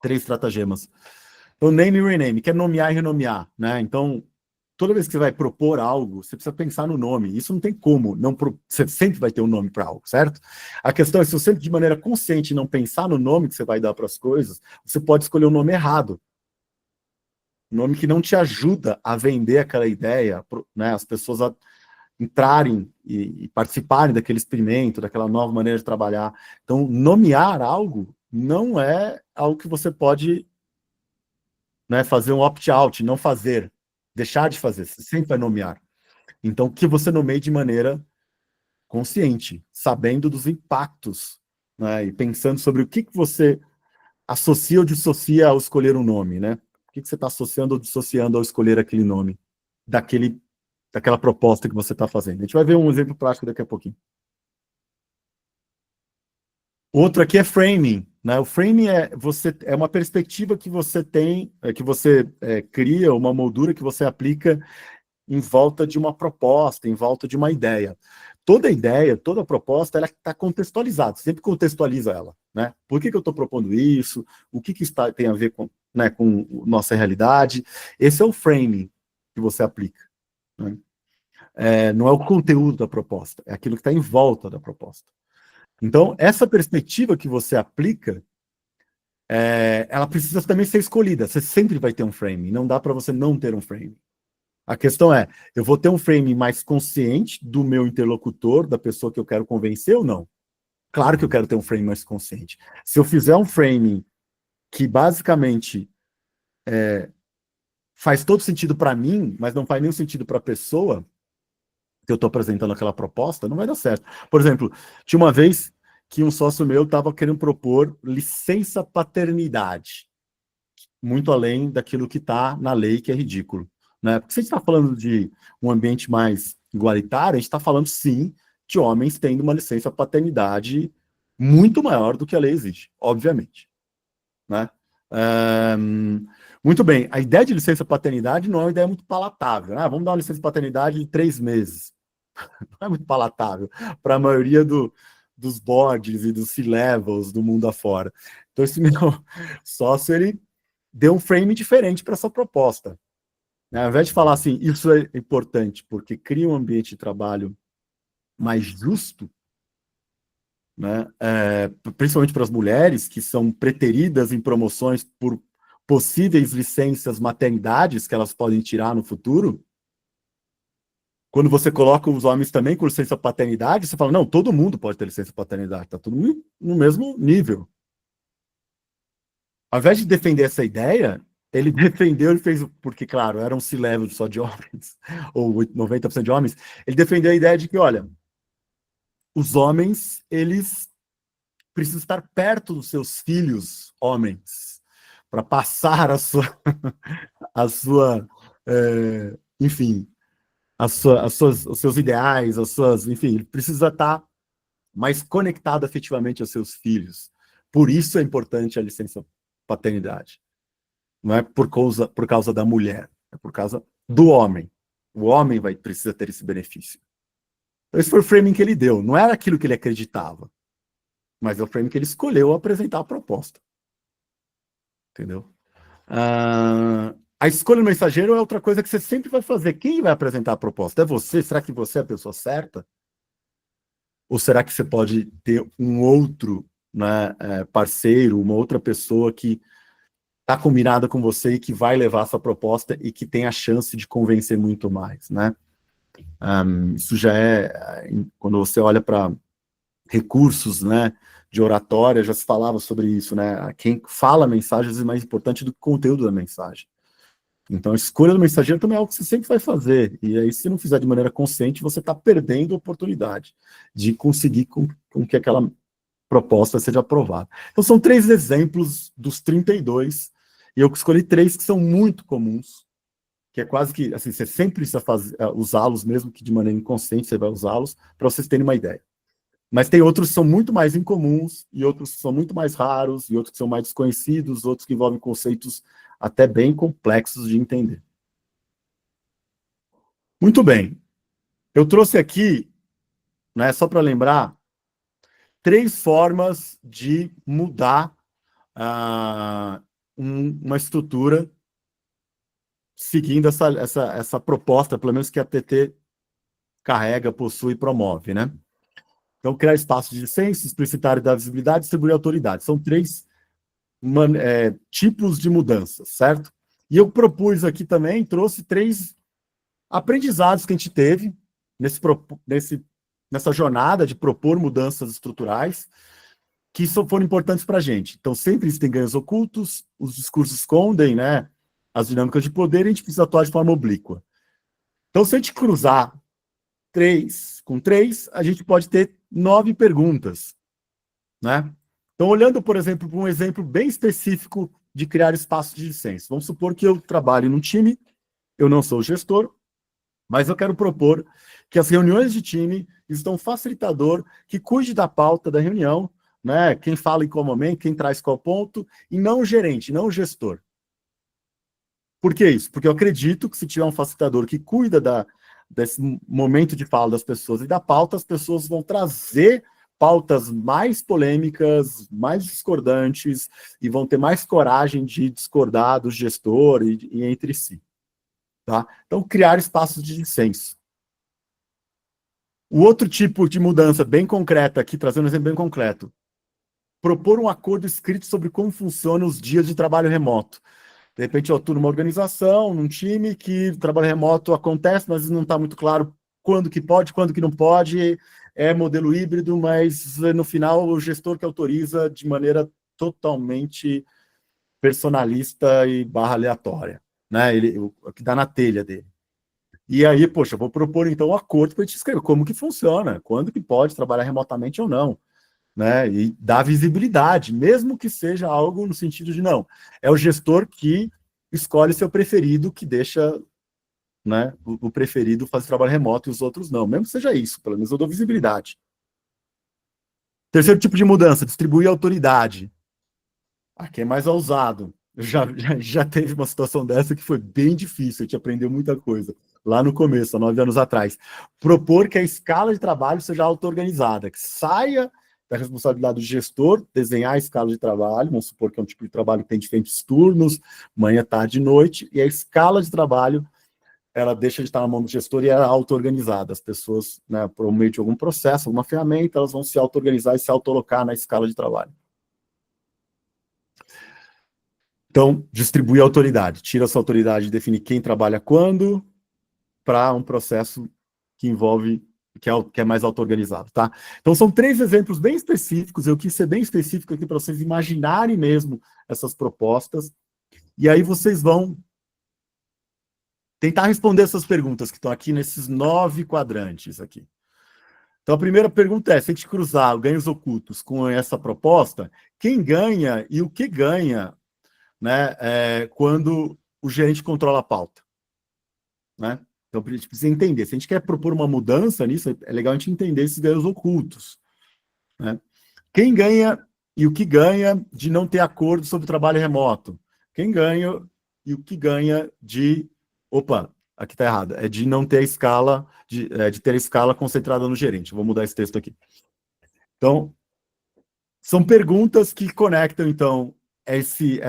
3 estratagemas. Então, name e rename, que é nomear e renomear, né, então, toda vez que você vai propor algo, você precisa pensar no nome, isso não tem como, você sempre vai ter um nome para algo, certo? A questão é, se você, de maneira consciente, não pensar no nome que você vai dar para as coisas, você pode escolher o nome errado. Um nome que não te ajuda a vender aquela ideia, né, as pessoas a entrarem e participarem daquele experimento, daquela nova maneira de trabalhar. Então, nomear algo não é algo que você pode, né, fazer um opt-out, não fazer, deixar de fazer, você sempre vai nomear. Então, que você nomeie de maneira consciente, sabendo dos impactos, né, e pensando sobre o que você associa ou dissocia ao escolher um nome, né? O que você está associando ou dissociando ao escolher aquele nome? daquela proposta que você está fazendo. A gente vai ver um exemplo prático daqui a pouquinho. Outro aqui é framing, né? O framing é uma perspectiva que você tem, que você cria, uma moldura que você aplica em volta de uma proposta, em volta de uma ideia. Toda ideia, toda proposta, ela está contextualizada, você sempre contextualiza ela, né? Por que eu estou propondo isso? O que tem a ver com, né, com nossa realidade? Esse é o framing que você aplica, né? Não é o conteúdo da proposta, é aquilo que está em volta da proposta. Então, essa perspectiva que você aplica, ela precisa também ser escolhida. Você sempre vai ter um framing, não dá para você não ter um framing. A questão é, eu vou ter um framing mais consciente do meu interlocutor, da pessoa que eu quero convencer ou não? Claro que eu quero ter um framing mais consciente. Se eu fizer um framing que basicamente faz todo sentido para mim, mas não faz nenhum sentido para a pessoa que eu estou apresentando aquela proposta, não vai dar certo. Por exemplo, tinha uma vez que um sócio meu estava querendo propor licença paternidade, muito além daquilo que está na lei, que é ridículo, né? Porque se a gente está falando de um ambiente mais igualitário, a gente está falando, sim, de homens tendo uma licença paternidade muito maior do que a lei exige, obviamente, né? Muito bem, a ideia de licença paternidade não é uma ideia muito palatável, né? Vamos dar uma licença paternidade de 3 meses. Não é muito palatável para a maioria dos boards e dos C-levels do mundo afora. Então, esse meu sócio, ele deu um frame diferente para essa proposta. Ao invés de falar assim, isso é importante porque cria um ambiente de trabalho mais justo, né? Principalmente para as mulheres que são preteridas em promoções por possíveis licenças maternidades que elas podem tirar no futuro. Quando você coloca os homens também com licença paternidade, você fala, não, todo mundo pode ter licença paternidade, está todo mundo no mesmo nível. Ao invés de defender essa ideia, ele defendeu, ele fez, porque, claro, era um C-level só de homens, ou 90% de homens, ele defendeu a ideia de que, olha, os homens, eles precisam estar perto dos seus filhos homens, para passar enfim, os seus ideais, enfim, ele precisa estar mais conectado afetivamente aos seus filhos. Por isso é importante a licença paternidade. Não é por causa da mulher, é por causa do homem. O homem precisa ter esse benefício. Então, esse foi o framing que ele deu. Não era aquilo que ele acreditava, mas é o framing que ele escolheu apresentar a proposta. Entendeu? A escolha do mensageiro é outra coisa que você sempre vai fazer. Quem vai apresentar a proposta? É você? Será que você é a pessoa certa? Ou será que você pode ter um outro, né, parceiro, uma outra pessoa que está combinada com você e que vai levar essa proposta e que tem a chance de convencer muito mais, né? Isso já quando você olha para recursos, né, de oratória, já se falava sobre isso, né? Quem fala a mensagem é mais importante do que o conteúdo da mensagem. Então, a escolha do mensageiro também é algo que você sempre vai fazer. E aí, se não fizer de maneira consciente, você está perdendo a oportunidade de conseguir com que aquela proposta seja aprovada. Então, são 3 exemplos dos 32, e eu escolhi 3 que são muito comuns, que é quase que, assim, você sempre precisa usá-los, mesmo que de maneira inconsciente você vai usá-los, para vocês terem uma ideia. Mas tem outros que são muito mais incomuns, e outros que são muito mais raros, e outros que são mais desconhecidos, outros que envolvem conceitos até bem complexos de entender. Muito bem. Eu trouxe aqui, né, só para lembrar, 3 formas de mudar uma estrutura seguindo essa proposta, pelo menos que a TT carrega, possui e promove, né? Então, criar espaço de licença, explicitar e dar visibilidade, distribuir autoridade. São 3 tipos de mudanças, certo? E eu propus aqui também, trouxe 3 aprendizados que a gente teve nessa jornada de propor mudanças estruturais, que foram importantes para a gente. Então, sempre existem ganhos ocultos, os discursos escondem, né, as dinâmicas de poder, e a gente precisa atuar de forma oblíqua. Então, se a gente cruzar 3 com 3, a gente pode ter 9 perguntas, né? Então, olhando, por exemplo, para um exemplo bem específico de criar espaço de licença. Vamos supor que eu trabalho num time, eu não sou o gestor, Mas eu quero propor que as reuniões de time estão um facilitador que cuide da pauta da reunião, né? Quem fala em qual momento, quem traz qual ponto, e não o gerente, não o gestor. Por que isso? Porque eu acredito que se tiver um facilitador que cuida desse momento de fala das pessoas e da pauta, as pessoas vão trazer pautas mais polêmicas, mais discordantes, e vão ter mais coragem de discordar do gestor e entre si. Tá? Então, criar espaços de dissenso. O outro tipo de mudança bem concreta aqui, trazendo um exemplo bem concreto, propor um acordo escrito sobre como funcionam os dias de trabalho remoto. De repente, eu atuo numa organização, num time que o trabalho remoto acontece, mas não está muito claro quando que pode, quando que não pode. É modelo híbrido, mas no final o gestor que autoriza de maneira totalmente personalista e barra aleatória, né? O que dá na telha dele. E aí, poxa, eu vou propor então um acordo para a gente escrever como que funciona, quando que pode trabalhar remotamente ou não. Né, e dá visibilidade, mesmo que seja algo no sentido de não, é o gestor que escolhe seu preferido, que deixa, né, o preferido fazer trabalho remoto e os outros não, mesmo que seja isso, pelo menos eu dou visibilidade. Terceiro tipo de mudança, distribuir autoridade. Aqui é mais ousado. Já teve uma situação dessa que foi bem difícil, a gente aprendeu muita coisa lá no começo, há 9 anos atrás. Propor que a escala de trabalho seja auto-organizada, que saia da responsabilidade do gestor desenhar a escala de trabalho, vamos supor que é um tipo de trabalho que tem diferentes turnos, manhã, tarde e noite, e a escala de trabalho, ela deixa de estar na mão do gestor e é auto-organizada. As pessoas, né, por meio de algum processo, alguma ferramenta, elas vão se auto-organizar e se auto-alocar na escala de trabalho. Então, distribui a autoridade. Tira essa autoridade de definir quem trabalha quando para um processo que envolve que é mais auto-organizado, tá? Então, são 3 exemplos bem específicos, eu quis ser bem específico aqui para vocês imaginarem mesmo essas propostas, e aí vocês vão tentar responder essas perguntas que estão aqui nesses 9 quadrantes aqui. Então, a primeira pergunta é, se a gente cruzar ganhos ocultos com essa proposta, quem ganha e o que ganha, né, quando o gerente controla a pauta, né? Então, a gente precisa entender. Se a gente quer propor uma mudança nisso, é legal a gente entender esses ganhos ocultos, né? Quem ganha e o que ganha de não ter acordo sobre trabalho remoto? Quem ganha e o que ganha de... Opa, aqui está errado. É de não ter a escala, de ter a escala concentrada no gerente. Vou mudar esse texto aqui. Então, são perguntas que conectam, então, esse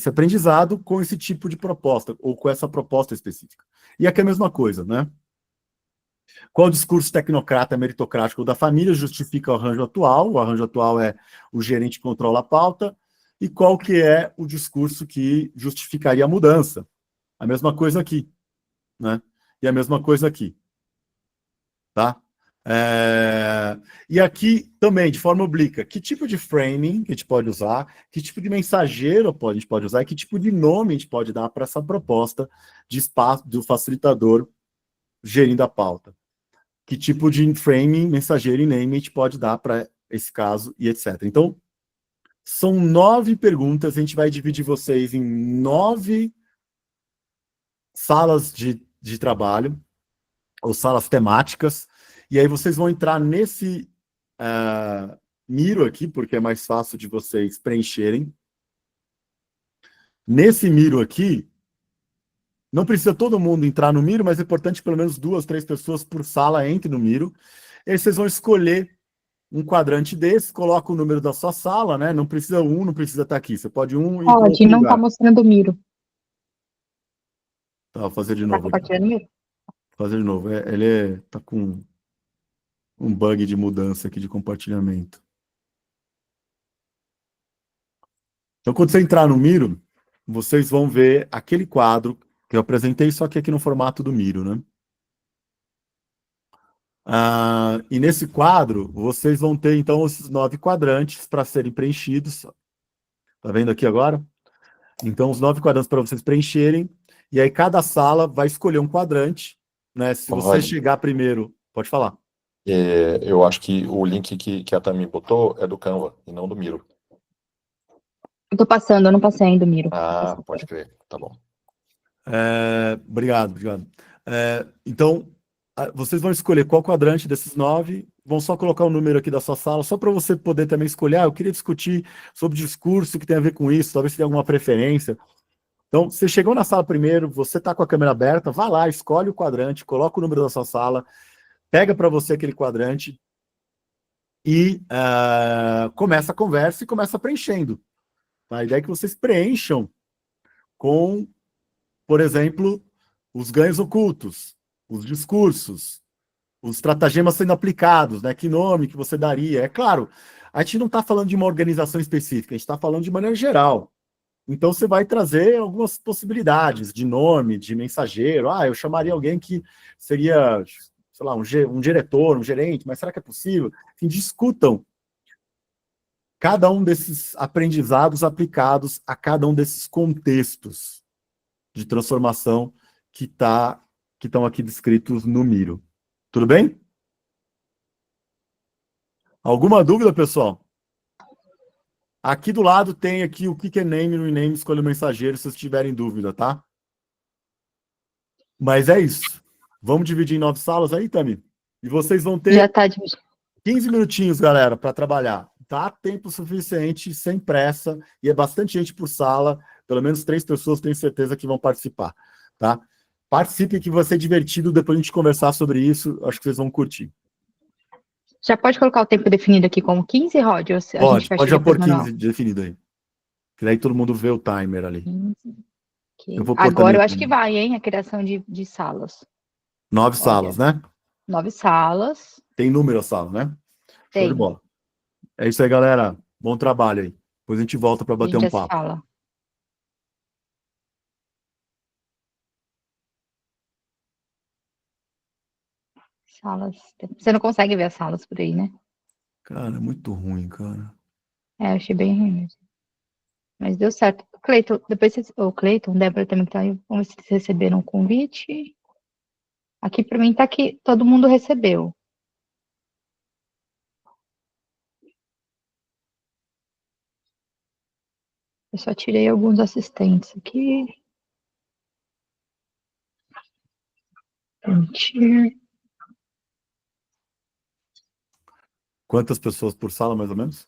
aprendizado com esse tipo de proposta, ou com essa proposta específica. E aqui é a mesma coisa, né? Qual discurso tecnocrata meritocrático da família justifica o arranjo atual? O arranjo atual é o gerente controla a pauta. E qual que é o discurso que justificaria a mudança? A mesma coisa aqui, né? E a mesma coisa aqui, tá? E aqui também, de forma oblíqua, que tipo de framing que a gente pode usar, que tipo de mensageiro a gente pode usar, e que tipo de nome a gente pode dar para essa proposta de espaço do facilitador gerindo a pauta. Que tipo de framing, mensageiro e name a gente pode dar para esse caso e etc. Então, são 9 perguntas, a gente vai dividir vocês em 9 salas de trabalho, ou salas temáticas, e aí vocês vão entrar nesse Miro aqui, porque é mais fácil de vocês preencherem. Nesse Miro aqui, não precisa todo mundo entrar no Miro, mas é importante que pelo menos 2, 3 pessoas por sala entrem no Miro. E aí vocês vão escolher um quadrante desse, coloca o número da sua sala, né? Não precisa não precisa estar aqui. Você pode ir para outro não lugar. está mostrando o Miro. Tá, vou fazer de Está novo. compartilhando o Miro? Vou fazer de novo. Ele tá com um bug de mudança aqui de compartilhamento. Então, quando você entrar no Miro, vocês vão ver aquele quadro que eu apresentei, só que aqui no formato do Miro, né? E nesse quadro, vocês vão ter, então, esses 9 quadrantes para serem preenchidos. Tá vendo aqui agora? Então, os 9 quadrantes para vocês preencherem. E aí, cada sala vai escolher um quadrante, né? Se você chegar primeiro... Pode falar. Eu acho que o link que a Tami botou é do Canva e não do Miro. Eu tô passando, eu não passei ainda o Miro. Pode crer. Tá bom. Obrigado. Então, vocês vão escolher qual quadrante desses 9, vão só colocar o número aqui da sua sala, só para você poder também escolher. Eu queria discutir sobre discurso que tem a ver com isso, talvez você tenha alguma preferência. Então, você chegou na sala primeiro, você está com a câmera aberta, vai lá, escolhe o quadrante, coloca o número da sua sala, pega para você aquele quadrante e começa a conversa e começa preenchendo. A ideia é que vocês preencham com, por exemplo, os ganhos ocultos, os discursos, os estratagemas sendo aplicados, né? Que nome que você daria? É claro, a gente não está falando de uma organização específica, a gente está falando de maneira geral. Então você vai trazer algumas possibilidades de nome, de mensageiro. Eu chamaria alguém que seria, sei lá, um diretor, um gerente, mas será que é possível? Enfim, discutam cada um desses aprendizados aplicados a cada um desses contextos de transformação que estão aqui descritos no Miro. Tudo bem? Alguma dúvida, pessoal? Aqui do lado tem aqui o que é name, rename, escolha o mensageiro, se vocês tiverem dúvida, tá? Mas é isso. Vamos dividir em 9 salas aí, Tami? E vocês vão ter Já tá dividido. 15 minutinhos, galera, para trabalhar. Tá tempo suficiente, sem pressa, e é bastante gente por sala, pelo menos 3 pessoas tenho certeza que vão participar, tá? Participe, que vai ser divertido, depois a gente conversar sobre isso, acho que vocês vão curtir. Já pode colocar o tempo definido aqui como 15, Rod? Ou a gente fecha Pode já depois pôr manual? 15 definido aí. Que daí todo mundo vê o timer ali. 15, ok. Eu vou pôr Agora também eu acho que 15. vai, hein, a criação de salas. 9 salas, né? 9 salas. Tem número a sala, né? Show de Tem. bola. É isso aí, galera. Bom trabalho aí. Depois a gente volta para bater um papo. Sala. Salas. Você não consegue ver as salas por aí, né? Cara, é muito ruim, cara. Eu achei bem ruim mesmo. Mas deu certo. Cleiton, depois o Cleiton, Débora também que tá aí. Vamos ver se vocês receberam o convite. Aqui para mim tá que todo mundo recebeu. Eu só tirei alguns assistentes aqui. Permitir. Quantas pessoas por sala, mais ou menos?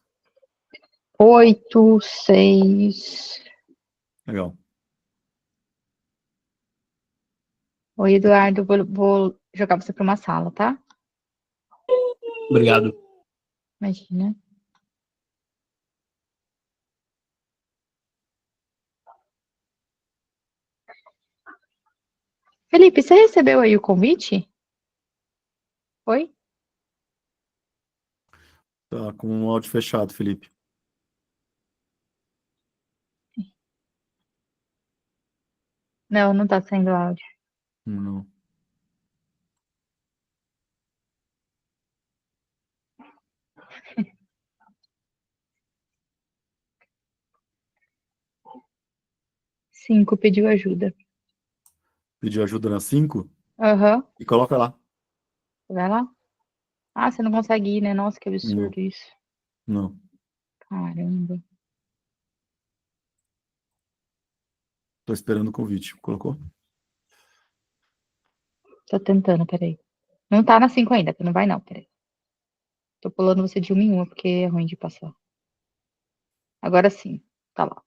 8, 6. Legal. Oi, Eduardo, vou jogar você para uma sala, tá? Obrigado. Imagina. Felipe, você recebeu aí o convite? Oi? Tá com o áudio fechado, Felipe. Não, não tá saindo áudio. Não. Cinco pediu ajuda. Pediu ajuda na 5? Aham. E coloca lá. Vai lá. Ah, você não consegue ir, né? Nossa, que absurdo isso. Não. Caramba. Tô esperando o convite. Colocou? Tô tentando, peraí. Não tá na 5 ainda, não vai não, peraí. Tô pulando você de uma em uma, porque é ruim de passar. Agora sim, tá lá.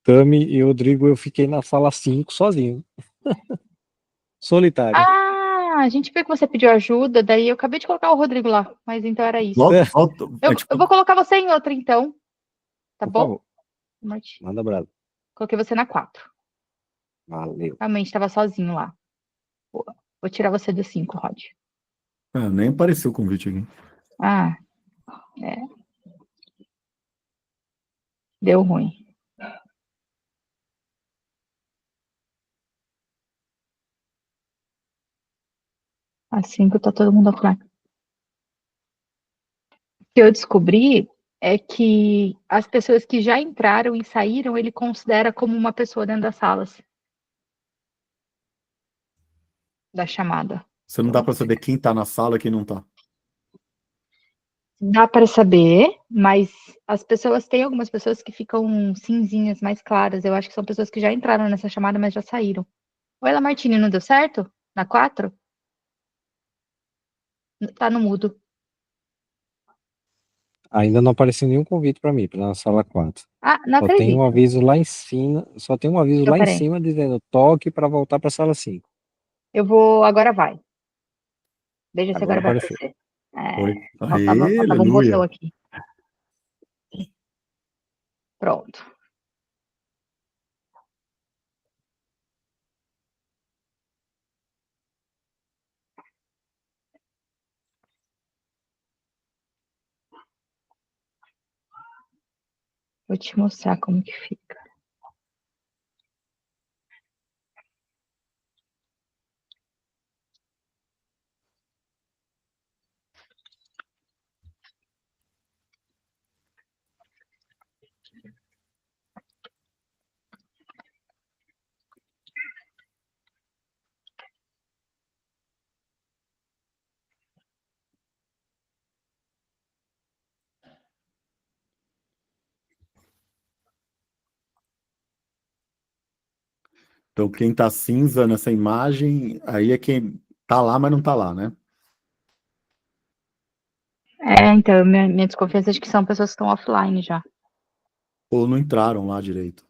Tami e Rodrigo, eu fiquei na sala 5 sozinho. Solitário. Ah, a gente viu que você pediu ajuda, daí eu acabei de colocar o Rodrigo lá, mas então era isso. Volta. Eu vou colocar você em outra, então. Tá Por bom? favor, Martim. manda brado. Coloquei você na 4. Valeu. Realmente, tava sozinho lá. Vou tirar você do 5, Rod. Nem apareceu o convite aqui. Ah, é. Deu ruim. A 5 tá todo mundo offline. O que eu descobri é que as pessoas que já entraram e saíram, ele considera como uma pessoa dentro das salas. Da chamada. Você não dá para saber quem tá na sala e quem não tá. Dá para saber, mas as pessoas tem algumas pessoas que ficam cinzinhas mais claras. Eu acho que são pessoas que já entraram nessa chamada, mas já saíram. Oi, Lamartine, não deu certo? Na 4? Tá no mudo. Ainda não apareceu nenhum convite para mim, para na sala 4. Ah, não Só tem um acredito. aviso lá em cima, só tem um aviso Então, lá em peraí. cima dizendo toque para voltar para a sala 5. Eu vou. Agora vai. Veja se Agora agora vai apareceu. aparecer. É, Oi. Aê, faltava um botão aleluia. aqui. Pronto. Vou te mostrar como que fica. Então, quem tá cinza nessa imagem, aí é quem tá lá, mas não tá lá, né? Então, minha desconfiança é de que são pessoas que estão offline já. Ou não entraram lá direito.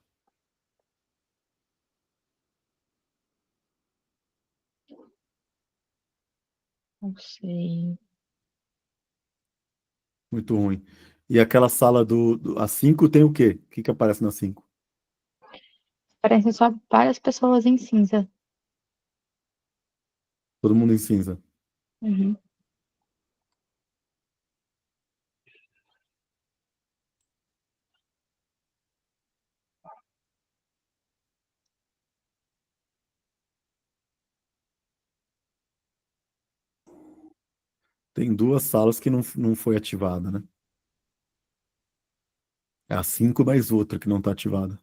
Não sei. Muito ruim. E aquela sala a 5 tem o quê? O que que aparece na 5? Parecem só várias pessoas em cinza. Todo mundo em cinza. Uhum. Tem duas salas que não foi ativada, né? É a 5 mais outra que não tá ativada.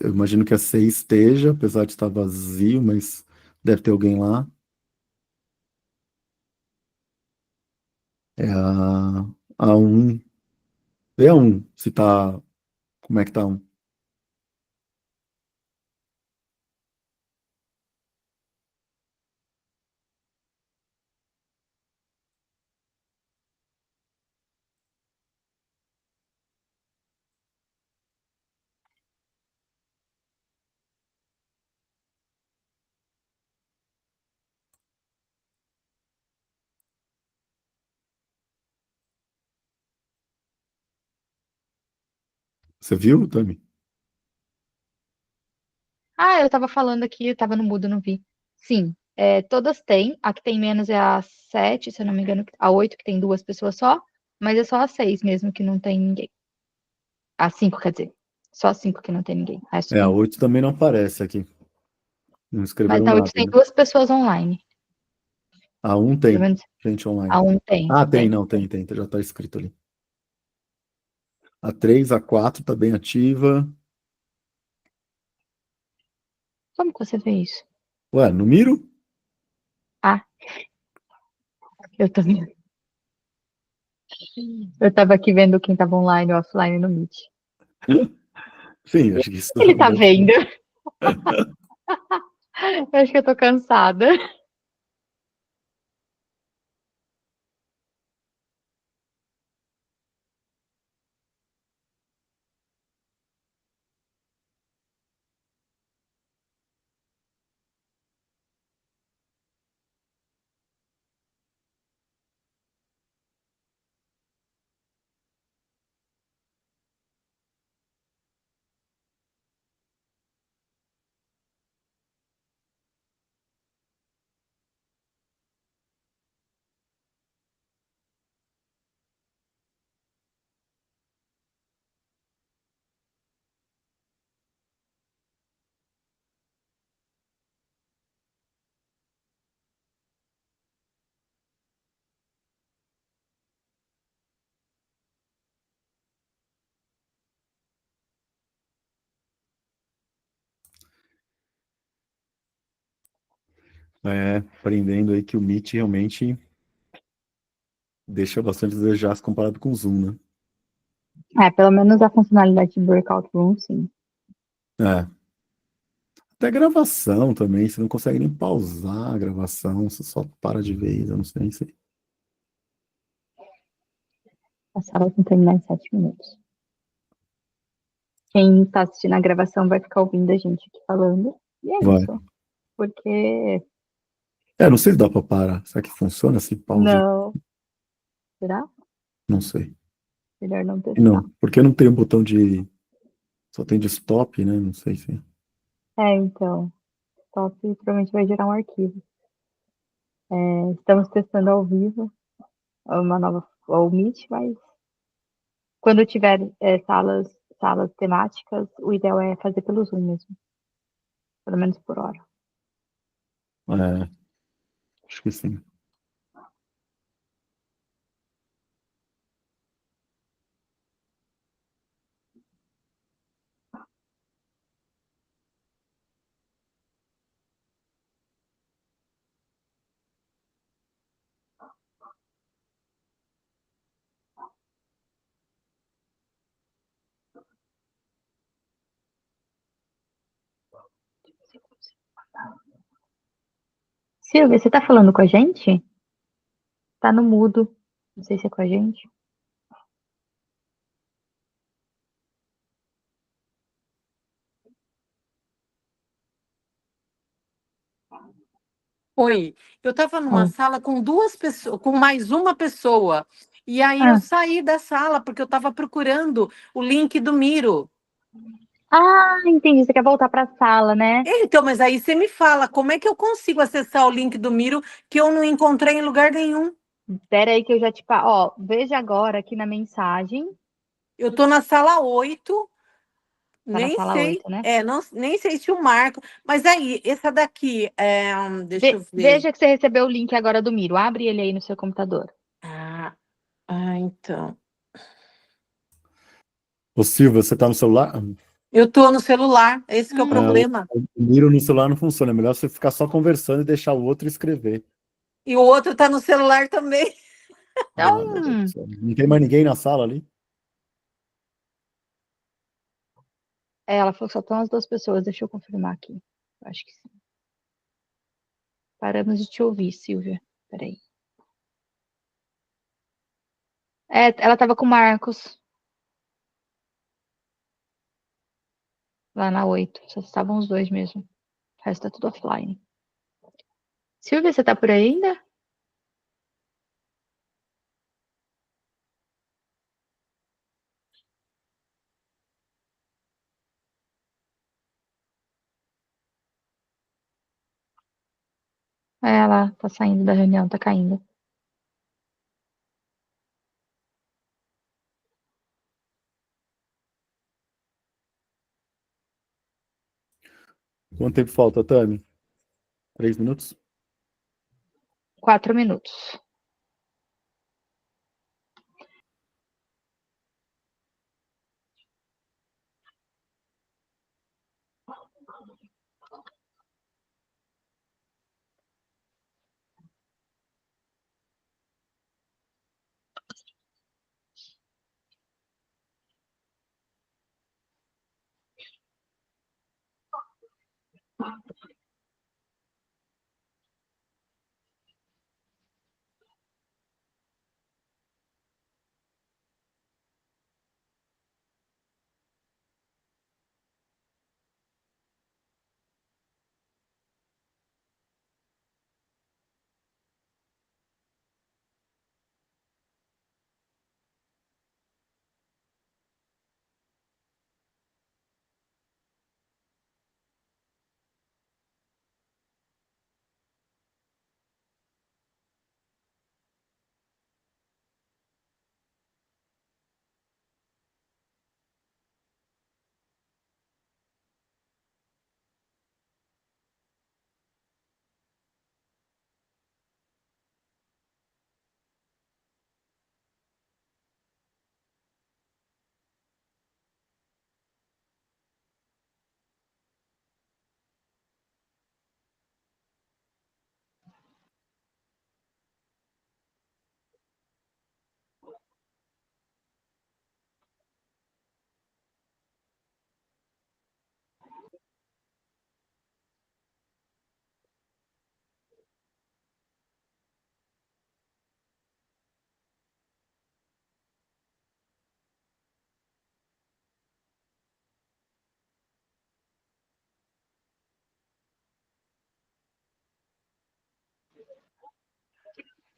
Eu imagino que a 6 esteja, apesar de estar vazio, mas deve ter alguém lá. É a 1. Vê a 1, se tá. Como é que tá a 1? Você viu, Tami? Ah, eu tava falando aqui, eu tava no mudo, não vi. Sim, todas têm. A que tem menos é a 7, se eu não me engano, a 8 que tem duas pessoas só, mas é só a 6 mesmo que não tem ninguém. A 5, quer dizer. Só a 5 que não tem ninguém. O resto É, a tem. 8 também não aparece aqui. Não Mas escreveram a 8 nada, tem né? duas pessoas online. A 1 Pelo tem, menos gente a online. 1 tem. Ah, tem, Tem. não, tem, já tá escrito ali. A 3, a 4 tá bem ativa. Como que você vê isso? Ué, no Miro? Ah, eu tô vendo. Eu tava aqui vendo quem tava online e offline no Meet. Sim, acho que isso Ele tá deve ser. vendo? Eu acho que eu tô cansada. Aprendendo aí que o Meet realmente deixa bastante a desejar se comparado com o Zoom, Pelo menos a funcionalidade de Breakout Room, sim. né? Até gravação também, você não consegue nem pausar a gravação, você só para de vez, eu não sei nem se. A sala vai terminar em 7 minutos. Quem está assistindo a gravação vai ficar ouvindo a gente aqui falando. E é Vai. isso. Porque. Não sei se dá para parar. Será que funciona se pausa? Não. Será? Não sei. Melhor não testar. Não, porque não tem um botão de. Só tem de stop, né? Não sei se. Então. Stop provavelmente vai gerar um arquivo. Estamos testando ao vivo uma nova o Meet, mas quando tiver salas temáticas, o ideal é fazer pelo Zoom mesmo. Pelo menos por hora. Acho que sim. Silvia, você tá falando com a gente? Tá no mudo. Não sei se é com a gente. Oi, eu estava numa Oi. sala com 2 pessoas, com mais uma pessoa, e aí eu saí da sala porque eu estava procurando o link do Miro. Entendi. Você quer voltar para a sala, né? Então, mas aí você me fala, como é que eu consigo acessar o link do Miro que eu não encontrei em lugar nenhum? Espera aí que eu já te... veja agora aqui na mensagem. Eu estou na sala 8, Tá na nem sala sei, 8, né? nem sei se o Marco, mas aí, essa daqui, deixa eu ver. Veja que você recebeu o link agora do Miro. Abre ele aí no seu computador. Então. Ô, Silvia, você tá no celular? Eu estou no celular, esse que é o problema. O Miro no celular não funciona. É melhor você ficar só conversando e deixar o outro escrever. E o outro está no celular também. Meu Deus do céu. Não tem mais ninguém na sala ali? Ela falou que só estão as 2 pessoas. Deixa eu confirmar aqui. Eu acho que sim. Paramos de te ouvir, Silvia. Peraí. Ela estava com o Marcos. Lá na 8. Só estavam os 2 mesmo. O resto tá tudo offline. Silvia, você tá por aí ainda? Ela tá saindo da reunião, tá caindo. Quanto tempo falta, Tami? 3 minutos? 4 minutos.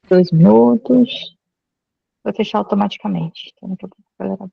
2 minutos. Vou fechar automaticamente. Então, daqui a pouco a galera...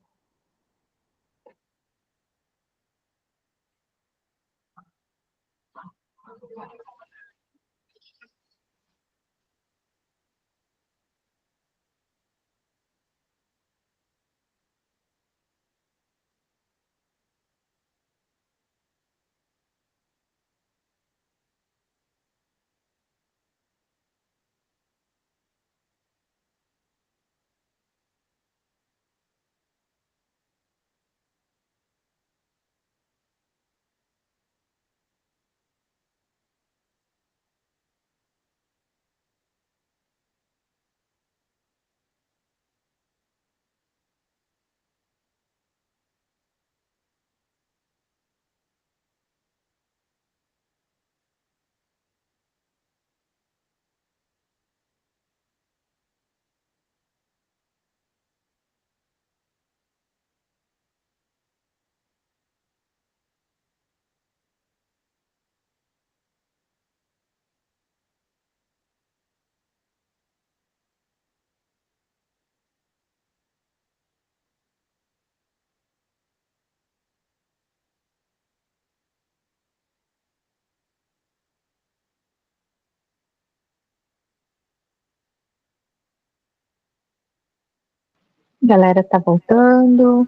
Galera tá voltando.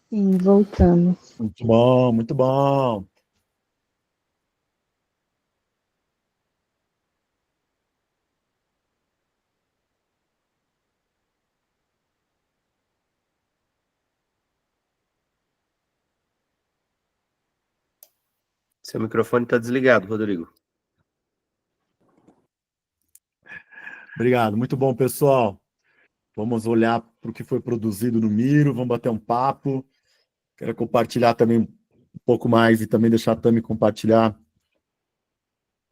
Sim, voltamos. Muito bom, muito bom. Seu microfone está desligado, Rodrigo. Obrigado, muito bom, pessoal. Vamos olhar para o que foi produzido no Miro, vamos bater um papo. Quero compartilhar também um pouco mais e também deixar a Tami compartilhar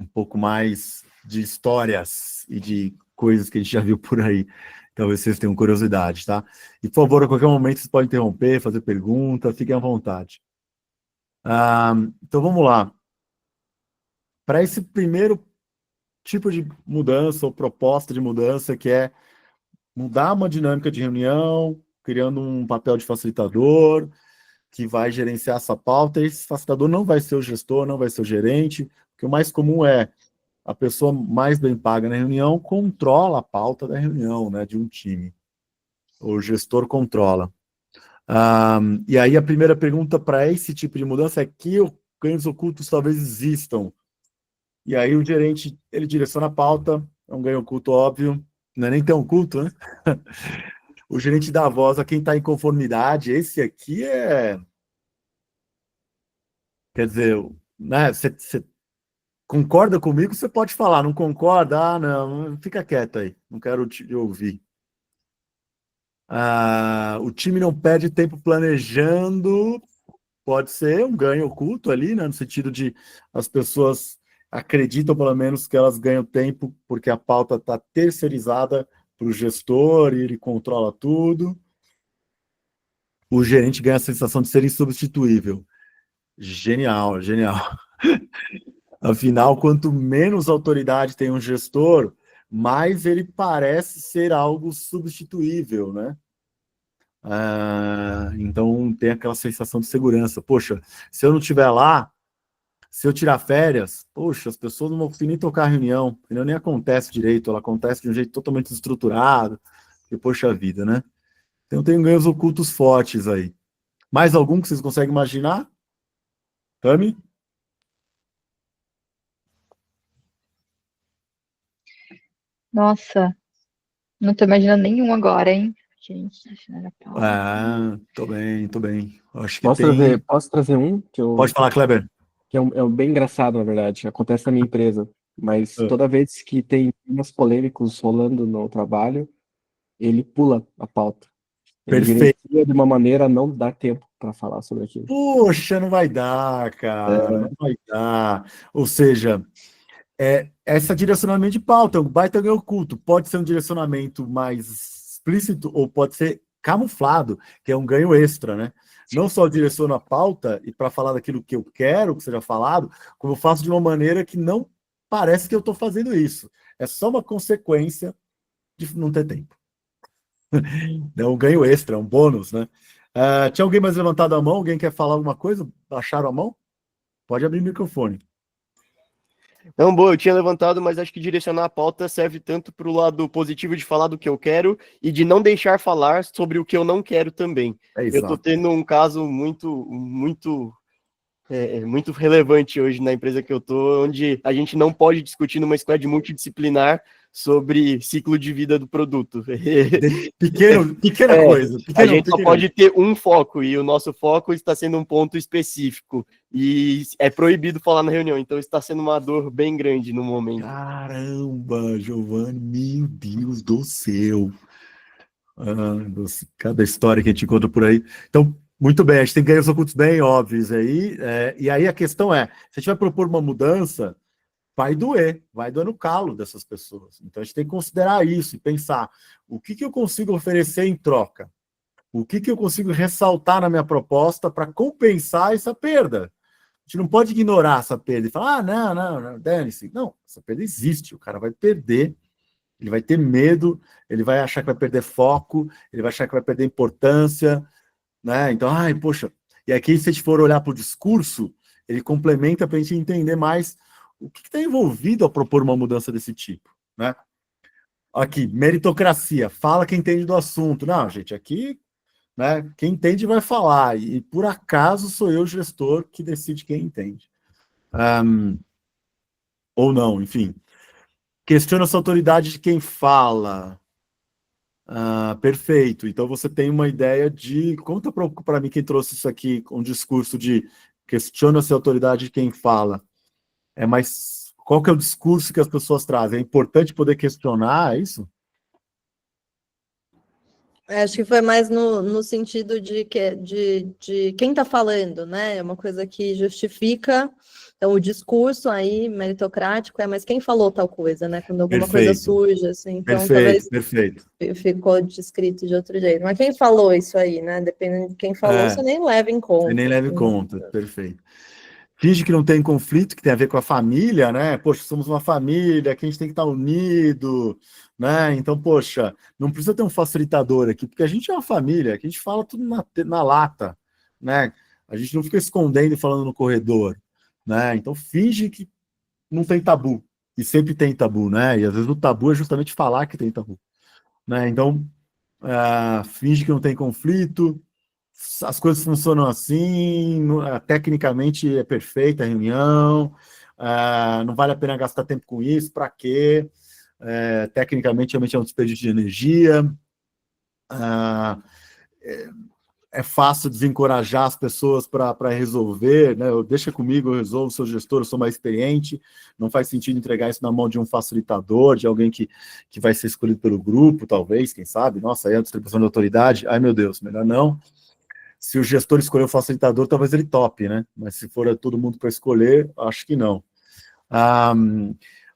um pouco mais de histórias e de coisas que a gente já viu por aí. Talvez vocês tenham curiosidade, tá? E, por favor, a qualquer momento vocês podem interromper, fazer pergunta, fiquem à vontade. Então, vamos lá. Para esse primeiro tipo de mudança ou proposta de mudança, que é mudar uma dinâmica de reunião, criando um papel de facilitador, que vai gerenciar essa pauta, e esse facilitador não vai ser o gestor, não vai ser o gerente, porque o mais comum é a pessoa mais bem paga na reunião controla a pauta da reunião, né, de um time. O gestor controla. E aí a primeira pergunta para esse tipo de mudança é que ganhos ocultos talvez existam. E aí o gerente, ele direciona a pauta, é um ganho oculto óbvio, não é nem tão oculto, né? O gerente dá voz a quem está em conformidade, esse aqui é... Quer dizer, né, você concorda comigo, você pode falar, não concorda? Ah, não, fica quieto aí, não quero te ouvir. O time não perde tempo planejando, pode ser um ganho oculto ali, né, no sentido de as pessoas acreditam, pelo menos, que elas ganham tempo porque a pauta está terceirizada para o gestor e ele controla tudo. O gerente ganha a sensação de ser insubstituível. Genial, genial. Afinal, quanto menos autoridade tem um gestor, mais ele parece ser algo substituível, né? Então tem aquela sensação de segurança. Poxa, se eu não estiver lá, se eu tirar férias, poxa, as pessoas não vão conseguir nem tocar a reunião nem acontece direito, ela acontece de um jeito totalmente estruturado, e poxa vida, né? Então tem ganhos ocultos fortes aí. Mais algum que vocês conseguem imaginar? Tami? Nossa, não tô imaginando nenhum agora, hein? Gente, deixa eu ver a pauta. Tô bem, tô bem. Acho que Posso trazer um que Pode falar, Kleber. que é bem engraçado, na verdade. Acontece na minha empresa. Mas toda vez que tem temas polêmicos rolando no trabalho, ele pula a pauta. Ele Perfeito. gerencia de uma maneira a não dar tempo para falar sobre aquilo. Poxa, não vai dar, cara. Não vai dar. Ou seja, esse direcionamento de pauta, o baita ganho oculto, pode ser um direcionamento mais explícito ou pode ser camuflado, que é um ganho extra, né? Não só direciono a pauta e para falar daquilo que eu quero que seja falado, como eu faço de uma maneira que não parece que eu estou fazendo isso. É só uma consequência de não ter tempo. É um ganho extra, é um bônus, né? Tinha alguém mais levantado a mão? Alguém quer falar alguma coisa? Baixaram a mão? Pode abrir o microfone. Não, boa, eu tinha levantado, mas acho que direcionar a pauta serve tanto para o lado positivo de falar do que eu quero e de não deixar falar sobre o que eu não quero também. Eu estou tendo um caso muito relevante hoje na empresa que eu estou, onde a gente não pode discutir numa squad multidisciplinar sobre ciclo de vida do produto. Pequena coisa. A gente só pode ter um foco, e o nosso foco está sendo um ponto específico. E é proibido falar na reunião, então está sendo uma dor bem grande no momento. Caramba, Giovanni, meu Deus do céu. Cada história que a gente encontra por aí. Então, muito bem, a gente tem ganhos ocultos bem óbvios aí. E aí a questão é, se a gente vai propor uma mudança, vai doer no calo dessas pessoas. Então a gente tem que considerar isso e pensar o que eu consigo oferecer em troca, o que eu consigo ressaltar na minha proposta para compensar essa perda. A gente não pode ignorar essa perda e falar, não, dane-se. Não, essa perda existe, o cara vai perder, ele vai ter medo, ele vai achar que vai perder foco, ele vai achar que vai perder importância, né? Então, poxa, e aqui se a gente for olhar para o discurso, ele complementa para a gente entender mais o que está envolvido ao propor uma mudança desse tipo, né? Aqui, meritocracia, fala quem entende do assunto. Não, gente, aqui, né, quem entende vai falar, e por acaso sou eu, gestor, que decide quem entende. Ou não, enfim. Questiona essa autoridade de quem fala. Perfeito. Então você tem uma ideia de... Conta para mim quem trouxe isso aqui, um discurso de questiona essa autoridade de quem fala. Mas qual que é o discurso que as pessoas trazem? É importante poder questionar, é isso? Acho que foi mais no sentido de quem está falando, né? É uma coisa que justifica. Então, o discurso aí meritocrático mas quem falou tal coisa, né? Quando alguma coisa surge, assim. Então, talvez ficou descrito de outro jeito. Mas quem falou isso aí, né? Dependendo de quem falou, você nem leva em conta. Você nem leva em conta, perfeito. Finge que não tem conflito, que tem a ver com a família, né? Poxa, somos uma família, que a gente tem que estar unido, né? Então, poxa, não precisa ter um facilitador aqui, porque a gente é uma família, que a gente fala tudo na lata, né? A gente não fica escondendo e falando no corredor, né? Então, finge que não tem tabu, e sempre tem tabu, né? E às vezes o tabu é justamente falar que tem tabu, né? Então, finge que não tem conflito, as coisas funcionam assim, tecnicamente é perfeita a reunião, não vale a pena gastar tempo com isso, para quê? Tecnicamente, realmente é um desperdício de energia, é fácil desencorajar as pessoas para resolver, né? Deixa comigo, eu resolvo, sou gestor, eu sou mais experiente, não faz sentido entregar isso na mão de um facilitador, de alguém que vai ser escolhido pelo grupo, talvez, quem sabe, nossa, aí é a distribuição de autoridade, ai meu Deus, melhor não. Se o gestor escolher o facilitador, talvez ele tope, né? Mas se for todo mundo para escolher, acho que não.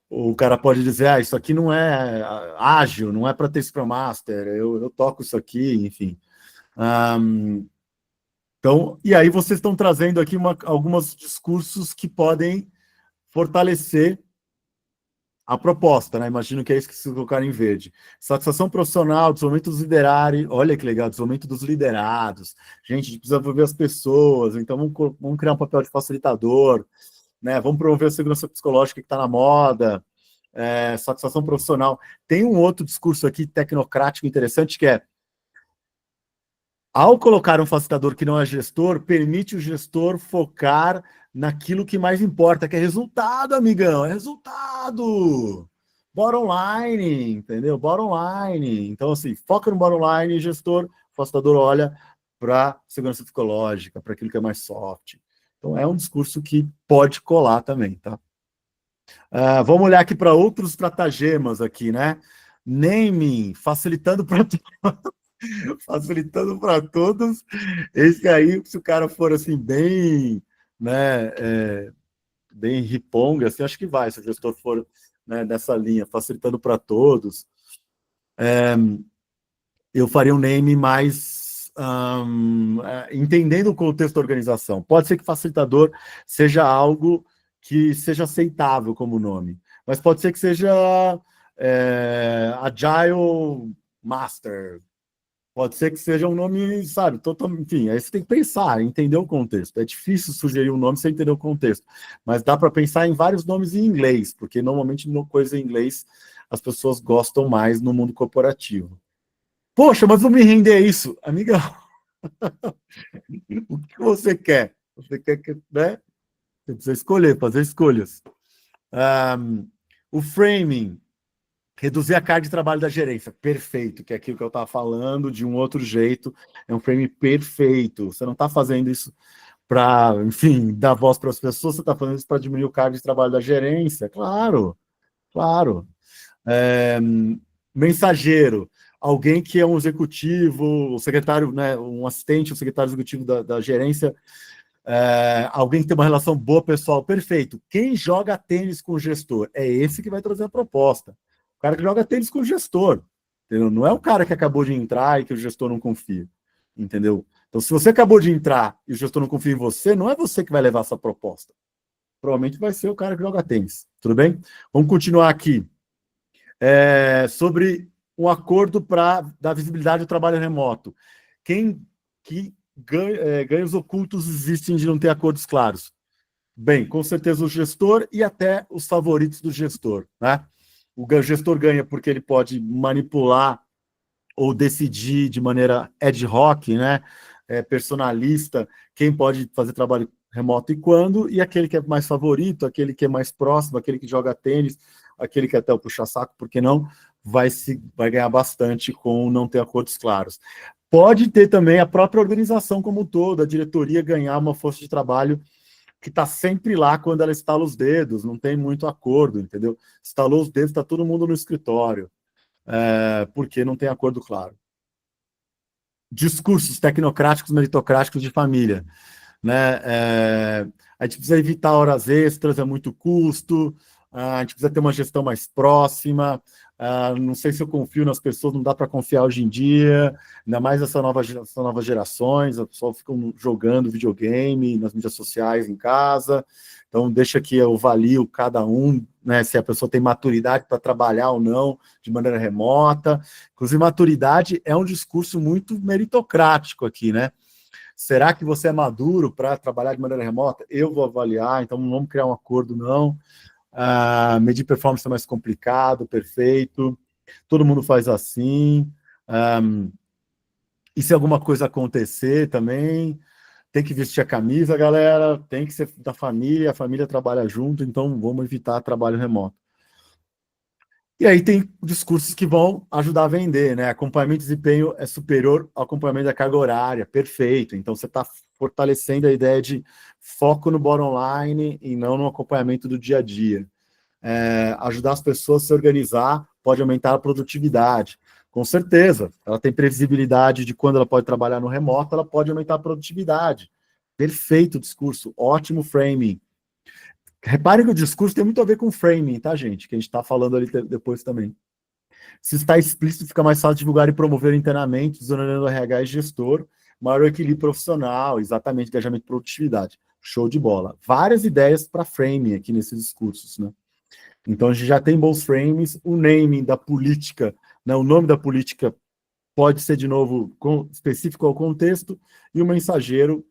O cara pode dizer, isso aqui não é ágil, não é para ter Scrum Master, eu toco isso aqui, enfim. Então, e aí vocês estão trazendo aqui alguns discursos que podem fortalecer a proposta, né? Imagino que é isso que se colocaram em verde. Satisfação profissional, desenvolvimento dos liderados, olha que legal, desenvolvimento dos liderados. Gente, a gente precisa envolver as pessoas, então vamos criar um papel de facilitador, né? Vamos promover a segurança psicológica que está na moda, satisfação profissional. Tem um outro discurso aqui tecnocrático interessante que é: ao colocar um facilitador que não é gestor, permite o gestor focar naquilo que mais importa, que é resultado, amigão, é resultado. Bottom line, entendeu? Bottom line. Então, assim, foca no bottom line, gestor, o facilitador olha para segurança psicológica, para aquilo que é mais soft. Então, é um discurso que pode colar também, tá? Vamos olhar aqui para outros estratagemas aqui, né? Naming, facilitando para facilitando para todos. Esse aí, se o cara for assim bem, né, bem riponga, assim, acho que vai, se o gestor for, né, dessa linha, facilitando para todos. Eu faria um name mais entendendo o contexto da organização. Pode ser que facilitador seja algo que seja aceitável como nome, mas pode ser que seja Agile Master, pode ser que seja um nome, sabe, enfim, aí você tem que pensar, entender o contexto. É difícil sugerir um nome sem entender o contexto, mas dá para pensar em vários nomes em inglês, porque normalmente coisa em inglês as pessoas gostam mais no mundo corporativo. Poxa, mas não me render isso, amiga. O que você quer? Você quer que, né? Você precisa escolher, fazer escolhas. O framing, reduzir a carga de trabalho da gerência. Perfeito, que é aquilo que eu estava falando de um outro jeito. É um framing perfeito. Você não está fazendo isso para, enfim, dar voz para as pessoas, você está fazendo isso para diminuir o cargo de trabalho da gerência. Claro, claro. Mensageiro, alguém que é um executivo, o secretário, né, um assistente, o secretário executivo da gerência, alguém que tem uma relação boa pessoal, perfeito. Quem joga tênis com o gestor? É esse que vai trazer a proposta. O cara que joga tênis com o gestor, entendeu? Não é o cara que acabou de entrar e que o gestor não confia, entendeu? Então, se você acabou de entrar e o gestor não confia em você, não é você que vai levar essa proposta. Provavelmente vai ser o cara que joga tênis, tudo bem? Vamos continuar aqui. Sobre um acordo para dar visibilidade ao trabalho remoto. Que ganhos ocultos existem de não ter acordos claros? Bem, com certeza o gestor e até os favoritos do gestor, né? O gestor ganha porque ele pode manipular ou decidir de maneira ad hoc, né? Personalista, quem pode fazer trabalho remoto e quando, e aquele que é mais favorito, aquele que é mais próximo, aquele que joga tênis, aquele que até o puxa-saco, porque não, vai ganhar bastante com não ter acordos claros. Pode ter também a própria organização como um todo, a diretoria ganhar uma força de trabalho que está sempre lá quando ela estala os dedos, não tem muito acordo, entendeu? Estalou os dedos, está todo mundo no escritório, porque não tem acordo claro. Discursos tecnocráticos, meritocráticos de família, né? A gente precisa evitar horas extras, é muito custo, a gente precisa ter uma gestão mais próxima, não sei se eu confio nas pessoas, não dá para confiar hoje em dia, ainda mais essas novas gerações, as pessoas ficam jogando videogame nas mídias sociais em casa, então deixa que eu avalio cada um, né, se a pessoa tem maturidade para trabalhar ou não de maneira remota. Inclusive, maturidade é um discurso muito meritocrático aqui, né? Será que você é maduro para trabalhar de maneira remota? Eu vou avaliar, então não vamos criar um acordo, não. Medir performance é mais complicado, perfeito. Todo mundo faz assim. E se alguma coisa acontecer também, tem que vestir a camisa, galera, tem que ser da família, a família trabalha junto, então vamos evitar trabalho remoto. E aí tem discursos que vão ajudar a vender, né? Acompanhamento de desempenho é superior ao acompanhamento da carga horária, perfeito. Então você está fortalecendo a ideia de foco no bottom line e não no acompanhamento do dia a dia. Ajudar as pessoas a se organizar pode aumentar a produtividade. Com certeza, ela tem previsibilidade de quando ela pode trabalhar no remoto, ela pode aumentar a produtividade. Perfeito o discurso, ótimo framing. Reparem que o discurso tem muito a ver com framing, tá, gente? Que a gente está falando ali depois também. Se está explícito, fica mais fácil divulgar e promover internamente, desonerando RH e gestor, maior equilíbrio profissional, exatamente, engajamento e produtividade. Show de bola. Várias ideias para framing aqui nesses discursos, né? Então, a gente já tem bons frames, o naming da política, né, o nome da política pode ser, de novo, específico ao contexto, e o mensageiro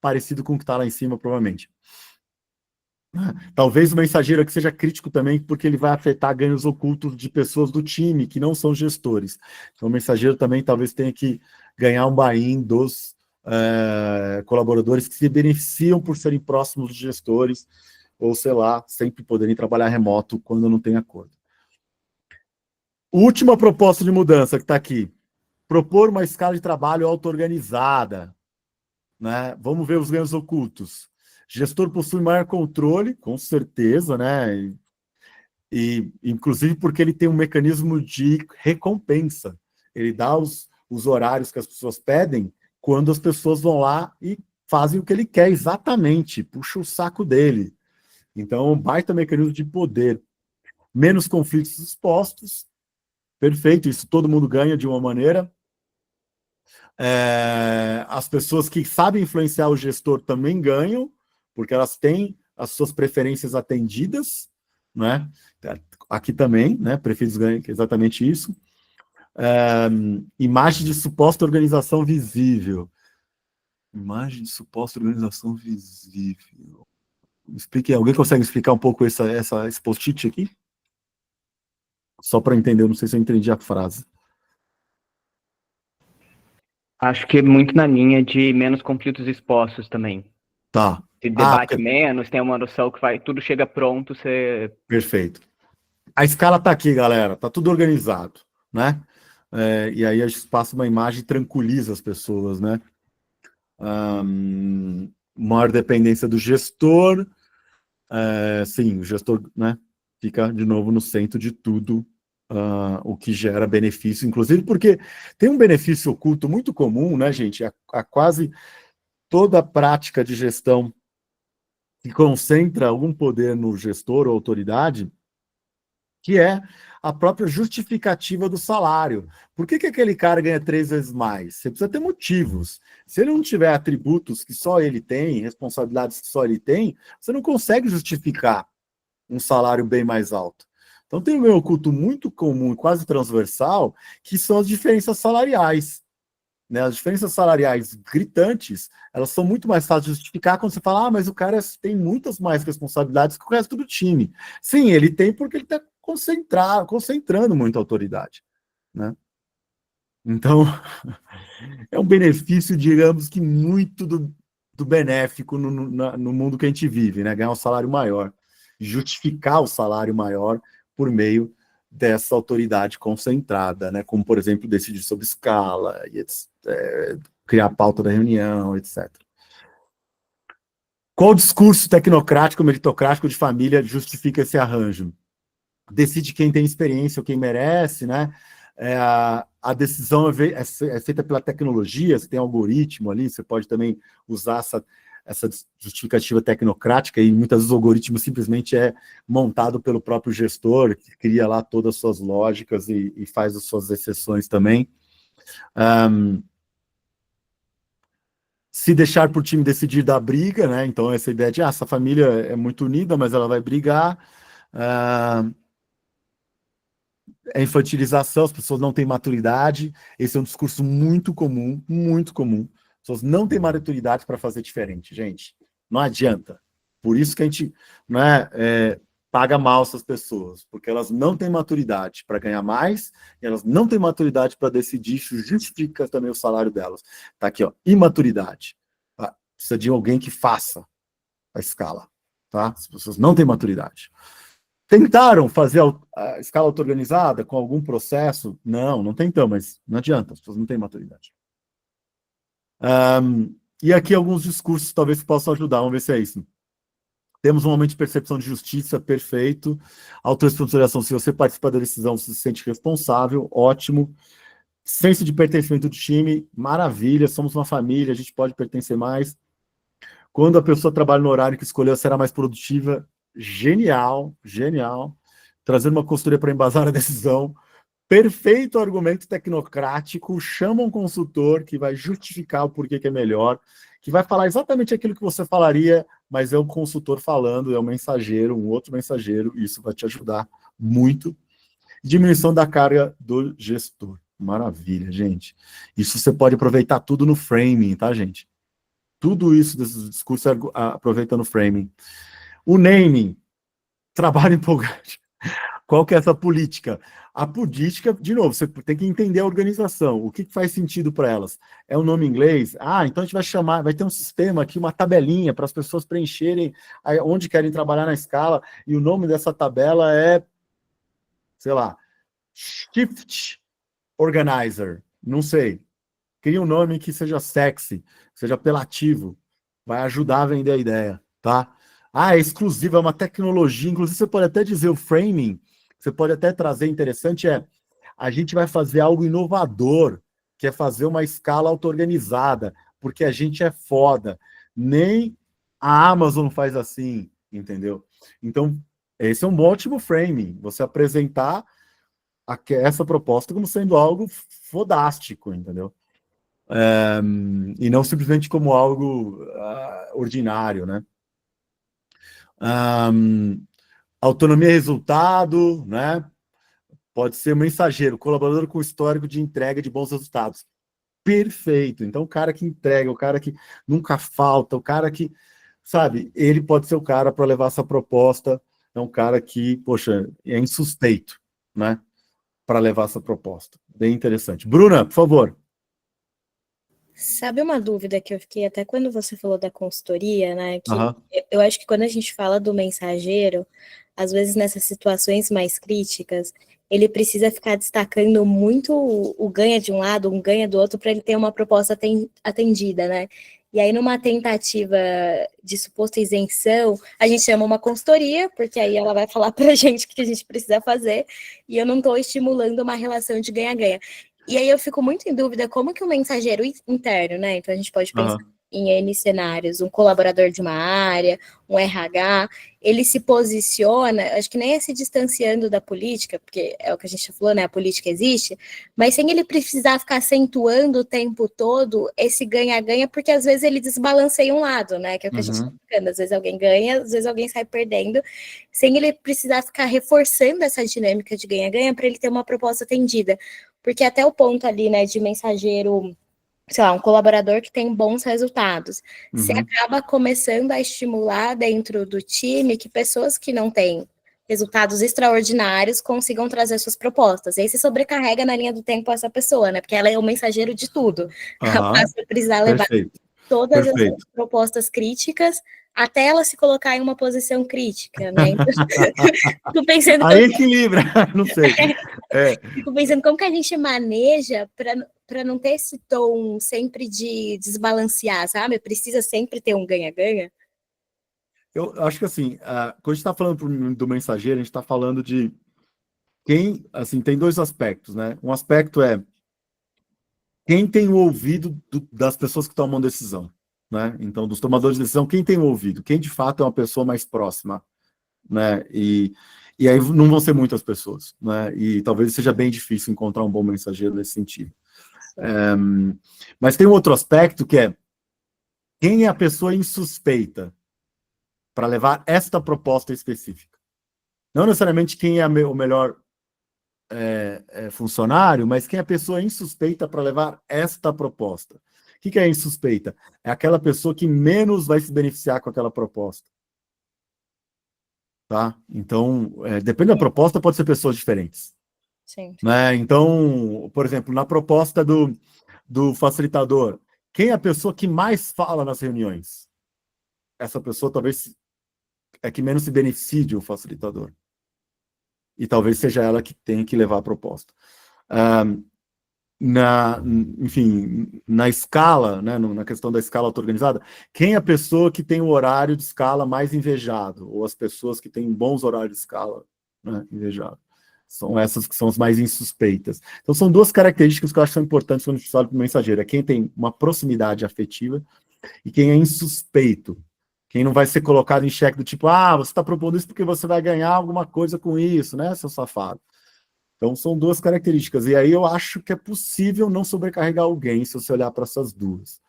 parecido com o que está lá em cima, provavelmente. Talvez o mensageiro aqui seja crítico também, porque ele vai afetar ganhos ocultos de pessoas do time, que não são gestores. Então, o mensageiro também talvez tenha que ganhar um buy-in dos colaboradores que se beneficiam por serem próximos dos gestores, ou, sei lá, sempre poderem trabalhar remoto quando não tem acordo. Última proposta de mudança que está aqui. Propor uma escala de trabalho auto-organizada. Né? Vamos ver os ganhos ocultos. Gestor possui maior controle, com certeza, né? E inclusive porque ele tem um mecanismo de recompensa. Ele dá os horários que as pessoas pedem quando as pessoas vão lá e fazem o que ele quer exatamente, puxa o saco dele. Então, um baita mecanismo de poder. Menos conflitos expostos. Perfeito, isso todo mundo ganha de uma maneira. As pessoas que sabem influenciar o gestor também ganham, porque elas têm as suas preferências atendidas, né? Aqui também, né? Preferidos ganham, que é exatamente isso. Imagem de suposta organização visível. Imagem de suposta organização visível. Explique, alguém consegue explicar um pouco esse post-it aqui? Só para entender, eu não sei se eu entendi a frase. Acho que muito na linha de menos conflitos expostos também. Tá. Se debate menos, tem uma noção que tudo chega pronto, você... Perfeito. A escala tá aqui, galera. Tá tudo organizado, né? E aí a gente passa uma imagem e tranquiliza as pessoas, né? Maior dependência do gestor. Sim, o gestor, né, fica de novo no centro de tudo, o que gera benefício, inclusive porque tem um benefício oculto muito comum, né, gente? A quase toda prática de gestão que concentra algum poder no gestor ou autoridade, que é a própria justificativa do salário. Por que aquele cara ganha 3 vezes mais? Você precisa ter motivos. Se ele não tiver atributos que só ele tem, responsabilidades que só ele tem, você não consegue justificar um salário bem mais alto. Então tem um ganho oculto muito comum e quase transversal, que são as diferenças salariais. Né? As diferenças salariais gritantes, elas são muito mais fáceis de justificar quando você fala, mas o cara tem muitas mais responsabilidades que o resto do time. Sim, ele tem porque ele está concentrando muita autoridade. Né? Então, é um benefício, digamos que muito do benéfico no mundo que a gente vive, né? Ganhar um salário maior, justificar o salário maior por meio dessa autoridade concentrada, né? Como, por exemplo, decidir sobre escala, criar a pauta da reunião, etc. Qual discurso tecnocrático, meritocrático de família justifica esse arranjo? Decide quem tem experiência ou quem merece, né? A decisão é feita pela tecnologia, você tem algoritmo ali, você pode também usar essa justificativa tecnocrática, e muitas vezes o algoritmo simplesmente é montado pelo próprio gestor, que cria lá todas as suas lógicas e faz as suas exceções também. Se deixar para o time decidir da briga, né? Então essa ideia de essa família é muito unida, mas ela vai brigar. Infantilização, as pessoas não têm maturidade. Esse é um discurso muito comum, muito comum. As pessoas não têm maturidade para fazer diferente, gente. Não adianta. Por isso que a gente, né, paga mal essas pessoas, porque elas não têm maturidade para ganhar mais, e elas não têm maturidade para decidir, isso justifica também o salário delas. Tá aqui, ó, imaturidade. Tá? Precisa de alguém que faça a escala. Tá? As pessoas não têm maturidade. Tentaram fazer a escala auto-organizada com algum processo? Não tentamos, mas não adianta, as pessoas não têm maturidade. E aqui alguns discursos talvez que possam ajudar, vamos ver se é isso. Temos um momento de percepção de justiça, perfeito. Autoresponsabilização, se você participa da decisão, você se sente responsável, ótimo. Senso de pertencimento do time, maravilha, somos uma família, a gente pode pertencer mais. Quando a pessoa trabalha no horário que escolheu, será mais produtiva. Genial, genial. Trazendo uma consultoria para embasar a decisão. Perfeito argumento tecnocrático. Chama um consultor que vai justificar o porquê que é melhor, que vai falar exatamente aquilo que você falaria, mas é um consultor falando, é um mensageiro, um outro mensageiro, e isso vai te ajudar muito. Diminuição da carga do gestor. Maravilha, gente. Isso você pode aproveitar tudo no framing, tá, gente? Tudo isso desses discursos aproveita no framing. O naming, trabalho empolgante. Qual que é essa política? A política, de novo, você tem que entender a organização, o que faz sentido para elas. É um nome em inglês? Então a gente vai chamar, vai ter um sistema aqui, uma tabelinha para as pessoas preencherem onde querem trabalhar na escala, e o nome dessa tabela é, sei lá, Shift Organizer, não sei. Cria um nome que seja sexy, seja apelativo, vai ajudar a vender a ideia, tá? É exclusivo, é uma tecnologia, inclusive você pode até dizer o framing, você pode até trazer, interessante, a gente vai fazer algo inovador, que é fazer uma escala auto-organizada, porque a gente é foda. Nem a Amazon faz assim, entendeu? Então, esse é um ótimo framing, você apresentar essa proposta como sendo algo fodástico, entendeu? E não simplesmente como algo ordinário, né? Autonomia e resultado, né? Pode ser mensageiro, colaborador com histórico de entrega de bons resultados. Perfeito. Então, o cara que entrega, o cara que nunca falta, o cara que, sabe, ele pode ser o cara para levar essa proposta. É um cara que, poxa, é insuspeito, né? Para levar essa proposta. Bem interessante. Bruna, por favor. Sabe uma dúvida que eu fiquei até quando você falou da consultoria, né? Que Aham. eu acho que quando a gente fala do mensageiro, às vezes nessas situações mais críticas, ele precisa ficar destacando muito o ganha de um lado, um ganha do outro, para ele ter uma proposta atendida, né? E aí, numa tentativa de suposta isenção, a gente chama uma consultoria, porque aí ela vai falar para a gente o que a gente precisa fazer, e eu não estou estimulando uma relação de ganha-ganha. E aí eu fico muito em dúvida como que o mensageiro interno, né? Então a gente pode pensar em N cenários, um colaborador de uma área, um RH, ele se posiciona, acho que nem é se distanciando da política, porque é o que a gente já falou, né? A política existe, mas sem ele precisar ficar acentuando o tempo todo esse ganha-ganha, porque às vezes ele desbalanceia um lado, né? Que é o que a gente está ficando. Às vezes alguém ganha, às vezes alguém sai perdendo, sem ele precisar ficar reforçando essa dinâmica de ganha-ganha para ele ter uma proposta atendida. Porque até o ponto ali, né, de mensageiro, sei lá, um colaborador que tem bons resultados, você acaba começando a estimular dentro do time que pessoas que não têm resultados extraordinários consigam trazer suas propostas. E aí você sobrecarrega na linha do tempo essa pessoa, né? Porque ela é o mensageiro de tudo. Ela passa a precisar levar todas as propostas críticas até ela se colocar em uma posição crítica, né? Então, fico pensando Aí equilibra, não sei. Fico pensando como que a gente maneja para não ter esse tom sempre de desbalancear, sabe? Precisa sempre ter um ganha-ganha. Eu acho que assim, quando a gente está falando do mensageiro, a gente está falando de quem, assim, tem dois aspectos, né? Um aspecto é quem tem o ouvido das pessoas que tomam decisão, né? Então, dos tomadores de decisão, quem tem o ouvido? Quem de fato é uma pessoa mais próxima, né? E aí não vão ser muitas pessoas, né? E talvez seja bem difícil encontrar um bom mensageiro nesse sentido. Mas tem um outro aspecto que é quem é a pessoa insuspeita para levar esta proposta específica. Não necessariamente quem é o melhor funcionário, mas quem é a pessoa insuspeita para levar esta proposta. O que é insuspeita? É aquela pessoa que menos vai se beneficiar com aquela proposta. Tá? Então, depende da proposta, pode ser pessoas diferentes. Sim. Né? Então, por exemplo, na proposta do facilitador, quem é a pessoa que mais fala nas reuniões? Essa pessoa talvez é que menos se beneficie do facilitador. E talvez seja ela que tenha que levar a proposta. Enfim, na escala, né, na questão da escala auto-organizada, quem é a pessoa que tem o horário de escala mais invejado? Ou as pessoas que têm bons horários de escala, né, invejado? São essas que são as mais insuspeitas. Então, são duas características que eu acho que são importantes quando a gente fala para o mensageiro. É quem tem uma proximidade afetiva e quem é insuspeito. Quem não vai ser colocado em xeque do tipo, você está propondo isso porque você vai ganhar alguma coisa com isso, né, seu safado? Então, são duas características. E aí eu acho que é possível não sobrecarregar alguém se você olhar para essas duas.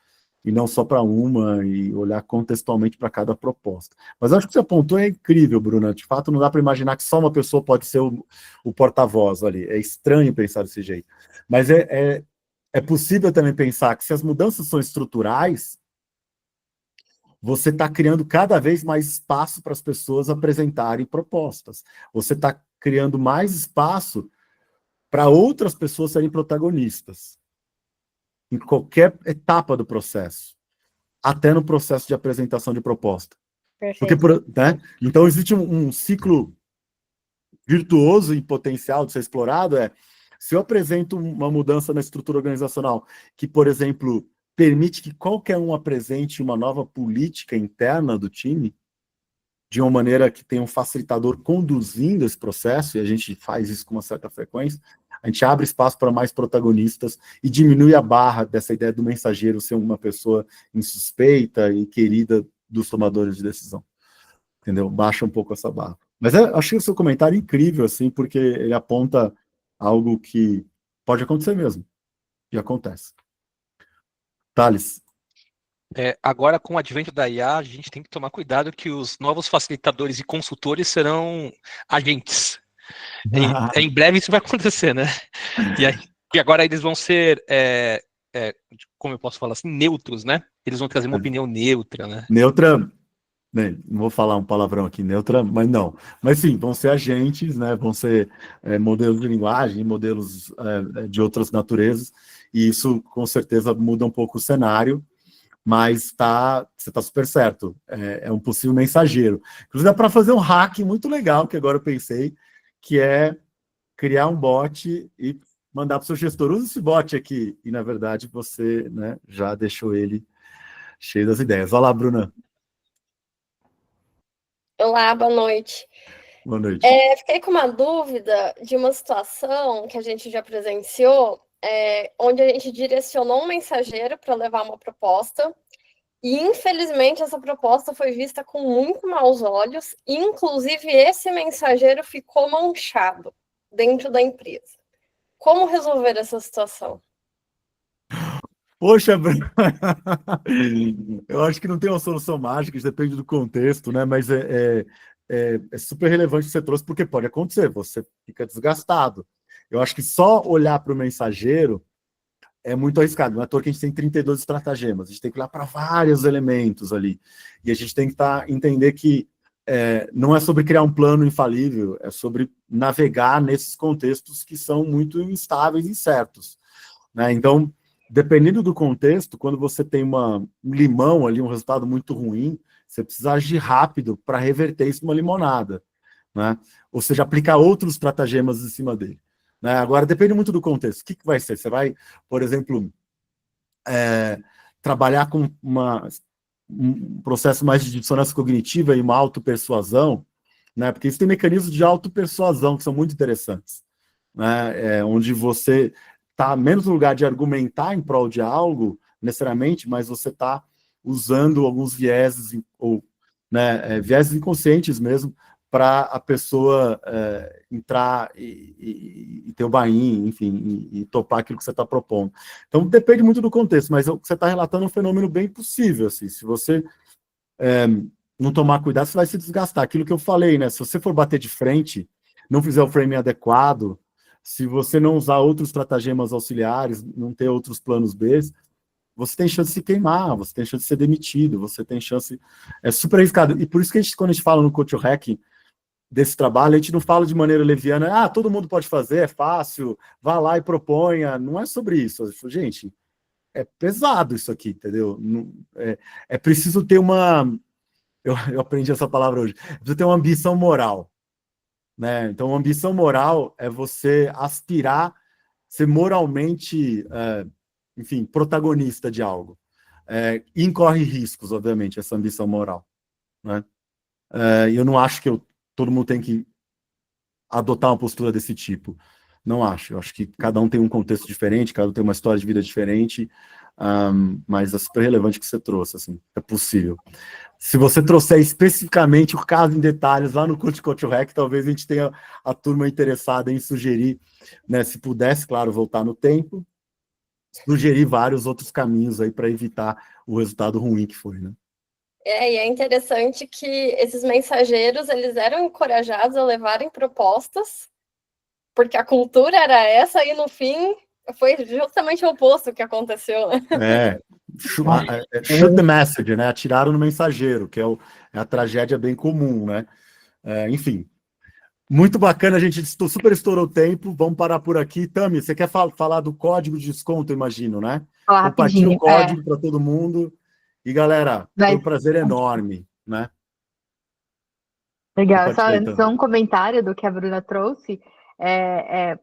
E não só para uma, e olhar contextualmente para cada proposta. Mas acho que você apontou é incrível, Bruna. De fato, não dá para imaginar que só uma pessoa pode ser o porta-voz ali. É estranho pensar desse jeito. Mas é possível também pensar que se as mudanças são estruturais, você está criando cada vez mais espaço para as pessoas apresentarem propostas. Você está criando mais espaço para outras pessoas serem protagonistas em qualquer etapa do processo, até no processo de apresentação de proposta. Perfeito. Porque, né? Então, existe um ciclo virtuoso e potencial de ser explorado, se eu apresento uma mudança na estrutura organizacional que, por exemplo, permite que qualquer um apresente uma nova política interna do time, de uma maneira que tenha um facilitador conduzindo esse processo, e a gente faz isso com uma certa frequência, a gente abre espaço para mais protagonistas e diminui a barra dessa ideia do mensageiro ser uma pessoa insuspeita e querida dos tomadores de decisão. Entendeu? Baixa um pouco essa barra. Mas achei o seu comentário incrível, assim, porque ele aponta algo que pode acontecer mesmo. E acontece. Thales. Agora, com o advento da IA, a gente tem que tomar cuidado que os novos facilitadores e consultores serão agentes. Em breve isso vai acontecer, né? E agora eles vão ser, como eu posso falar assim, neutros, né? Eles vão trazer uma opinião neutra, né? Neutra, né, não vou falar um palavrão aqui, neutra, mas não. Mas sim, vão ser agentes, né? Vão ser modelos de linguagem, modelos de outras naturezas, e isso com certeza muda um pouco o cenário. Mas você está super certo, é um possível mensageiro. Inclusive, dá para fazer um hack muito legal, que agora eu pensei, que é criar um bot e mandar para o seu gestor, usa esse bot aqui, e na verdade você, né, já deixou ele cheio das ideias. Olá, Bruna. Olá, boa noite. Boa noite. Fiquei com uma dúvida de uma situação que a gente já presenciou, onde a gente direcionou um mensageiro para levar uma proposta, e infelizmente essa proposta foi vista com muito maus olhos, e inclusive esse mensageiro ficou manchado dentro da empresa. Como resolver essa situação? Poxa, Bruna, eu acho que não tem uma solução mágica, isso depende do contexto, né? Mas é super relevante o que você trouxe, porque pode acontecer, você fica desgastado. Eu acho que só olhar para o mensageiro é muito arriscado. Não é à toa que a gente tem 32 estratagemas, a gente tem que olhar para vários elementos ali. E a gente tem que entender que não é sobre criar um plano infalível, é sobre navegar nesses contextos que são muito instáveis e incertos, né? Então, dependendo do contexto, quando você tem um limão ali, um resultado muito ruim, você precisa agir rápido para reverter isso numa limonada, né? Ou seja, aplicar outros estratagemas em cima dele. Né? Agora, depende muito do contexto. O que vai ser? Você vai, por exemplo, trabalhar com um processo mais de dissonância cognitiva e uma autopersuasão, né? Porque isso tem mecanismos de autopersuasão que são muito interessantes, né? Onde você está menos no lugar de argumentar em prol de algo, necessariamente, mas você está usando alguns vieses, ou vieses inconscientes mesmo, para a pessoa entrar e ter o buy-in, enfim, e topar aquilo que você está propondo. Então, depende muito do contexto, mas o que você está relatando é um fenômeno bem possível. Assim, se você não tomar cuidado, você vai se desgastar. Aquilo que eu falei, né? Se você for bater de frente, não fizer o framing adequado, se você não usar outros estratagemas auxiliares, não ter outros planos B, você tem chance de se queimar, você tem chance de ser demitido, você tem chance... É super arriscado. E por isso que quando a gente fala no Coach Hack desse trabalho, a gente não fala de maneira leviana, todo mundo pode fazer, é fácil, vá lá e proponha. Não é sobre isso. Gente, é pesado isso aqui, entendeu? É preciso ter uma... Eu aprendi essa palavra hoje. É preciso ter uma ambição moral. Né? Então, ambição moral é você aspirar, ser moralmente, enfim, protagonista de algo. E incorre riscos, obviamente, essa ambição moral. Né? E eu não acho que todo mundo tem que adotar uma postura desse tipo. Não acho. Eu acho que cada um tem um contexto diferente, cada um tem uma história de vida diferente, mas é super relevante o que você trouxe, assim, é possível. Se você trouxer especificamente o caso em detalhes lá no Coach Hack, talvez a gente tenha a turma interessada em sugerir, né, se pudesse, claro, voltar no tempo, sugerir vários outros caminhos aí para evitar o resultado ruim que foi, né? E é interessante que esses mensageiros, eles eram encorajados a levarem propostas, porque a cultura era essa, e no fim foi justamente o oposto que aconteceu. Shoot the message, né? Atiraram no mensageiro, que é a tragédia bem comum, né? Enfim, muito bacana, a gente super estourou o tempo, vamos parar por aqui. Tami, você quer falar do código de desconto, imagino, né? Compartilha o código para todo mundo. E, galera, foi um prazer enorme, né? Legal, só um comentário do que a Bruna trouxe.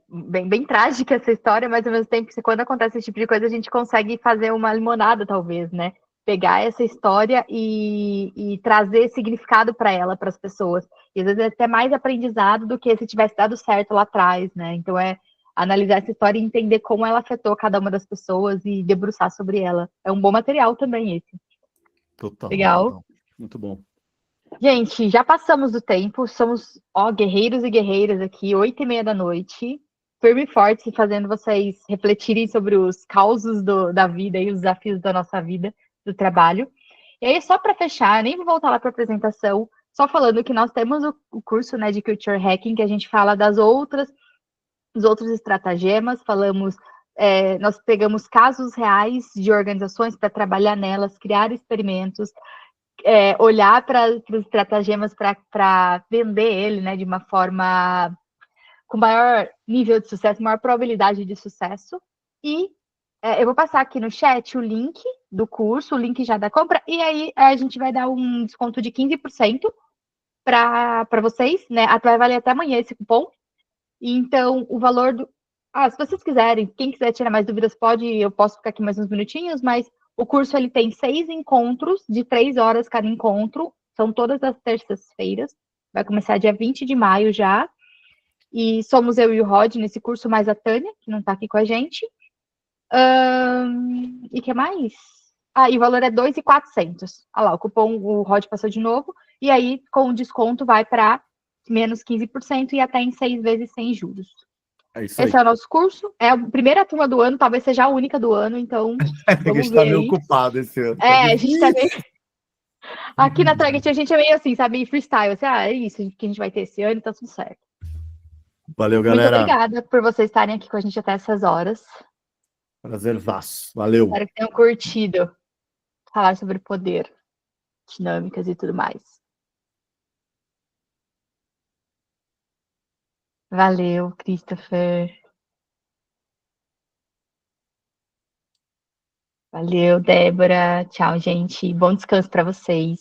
Bem trágica essa história, mas ao mesmo tempo, quando acontece esse tipo de coisa, a gente consegue fazer uma limonada, talvez, né? Pegar essa história e trazer significado para ela, para as pessoas. E às vezes é até mais aprendizado do que se tivesse dado certo lá atrás, né? Então analisar essa história e entender como ela afetou cada uma das pessoas e debruçar sobre ela. É um bom material também esse. Total. Legal. Total. Muito bom. Gente, já passamos do tempo, somos guerreiros e guerreiras aqui, 8h30 da noite, firme e forte, fazendo vocês refletirem sobre os causos da vida e os desafios da nossa vida. do trabalho. E aí, só para fechar, eu nem vou voltar lá para a apresentação, só falando que nós temos o curso, né, de Culture Hacking, que a gente fala dos outros estratagemas, nós pegamos casos reais de organizações para trabalhar nelas, criar experimentos, olhar para os estratagemas para vender ele, né, de uma forma com maior nível de sucesso, maior probabilidade de sucesso. E eu vou passar aqui no chat o link do curso, o link já da compra, e aí a gente vai dar um desconto de 15% para vocês, né? Vai valer até amanhã esse cupom. Então, o valor do... se vocês quiserem, quem quiser tirar mais dúvidas, eu posso ficar aqui mais uns minutinhos, mas o curso ele tem 6 encontros, de 3 horas cada encontro, são todas as terças-feiras, vai começar dia 20 de maio já, e somos eu e o Rod nesse curso, mais a Tânia, que não está aqui com a gente. E o que mais? E o valor é 2.400. Olha lá, o cupom, o Rod passou de novo, e aí com o desconto vai para menos 15% e até em 6 vezes sem juros. Esse é o nosso curso. É a primeira turma do ano, talvez seja a única do ano, então a gente tá meio ocupado esse ano. A gente tá meio... Aqui na Target a gente é meio assim, sabe, freestyle. Assim, é isso que a gente vai ter esse ano, tá tudo certo. Valeu, galera. Muito obrigada por vocês estarem aqui com a gente até essas horas. Prazerzaço. Valeu. Espero que tenham curtido falar sobre poder, dinâmicas e tudo mais. Valeu, Christopher. Valeu, Débora. Tchau, gente. Bom descanso para vocês.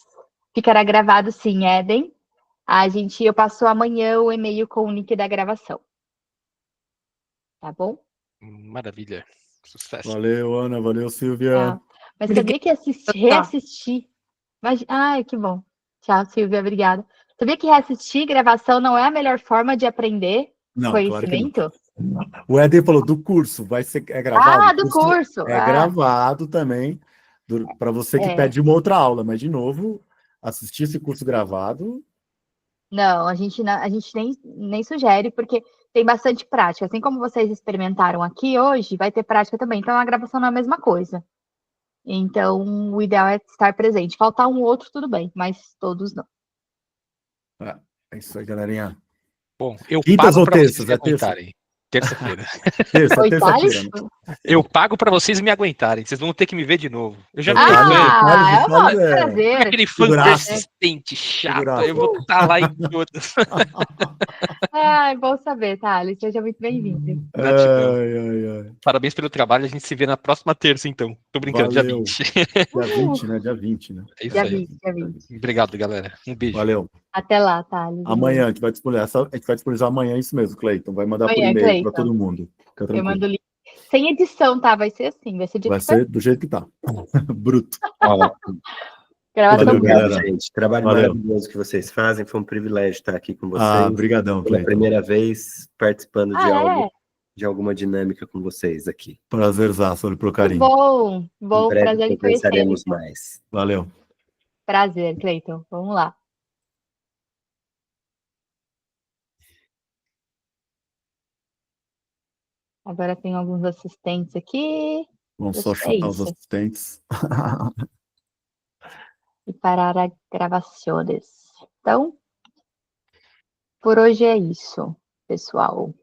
Ficará gravado sim, Eden. Eu passo amanhã o e-mail com o link da gravação. Tá bom? Maravilha. Sucesso. Valeu, Ana. Valeu, Silvia. Mas sabia que reassistir... Ai, que bom. Tchau, Silvia. Obrigada. Sabia que reassistir gravação não é a melhor forma de aprender conhecimento? Claro que não. O Eden falou do curso, é gravado. Do curso. É gravado também, para você que pede uma outra aula, mas, de novo, assistir esse curso gravado... Não, a gente nem sugere, porque tem bastante prática. Assim como vocês experimentaram aqui hoje, vai ter prática também. Então, a gravação não é a mesma coisa. Então, o ideal é estar presente. Faltar um outro, tudo bem, mas todos não. É isso aí, galerinha. Bom, eu Quintas pago ou para vocês terças? me aguentarem. Terça-feira. Terça-feira. Eu pago para vocês me aguentarem. Vocês vão ter que me ver de novo. Eu já vi prazer. Aquele fã persistente, chato. Eu vou estar lá em todas. Bom saber, Thales. Seja muito bem-vindo. Parabéns pelo trabalho. A gente se vê na próxima terça, então. Tô brincando, Valeu. dia 20. Dia 20, né? É isso dia aí. 20. Obrigado, galera. Um beijo. Valeu. Até lá, Thales. Amanhã a gente vai disponibilizar amanhã, isso mesmo, Cleiton. Vai mandar por e-mail para todo mundo. Eu mando o link. Sem edição, tá? Vai ser assim. Vai ser do jeito que tá. Bruto. Gravação Obrigado, gente. Trabalho maravilhoso que vocês fazem. Foi um privilégio estar aqui com vocês. Obrigadão, pela Cleiton. primeira vez participando de alguma dinâmica com vocês aqui. Prazerzaço, olha pro carinho. Bom, prazer em conversaremos conhecer. mais. Valeu. Prazer, Cleiton. Vamos lá. Agora tem alguns assistentes aqui. Vamos só chutar os assistentes. E parar as gravações. Então, por hoje é isso, pessoal.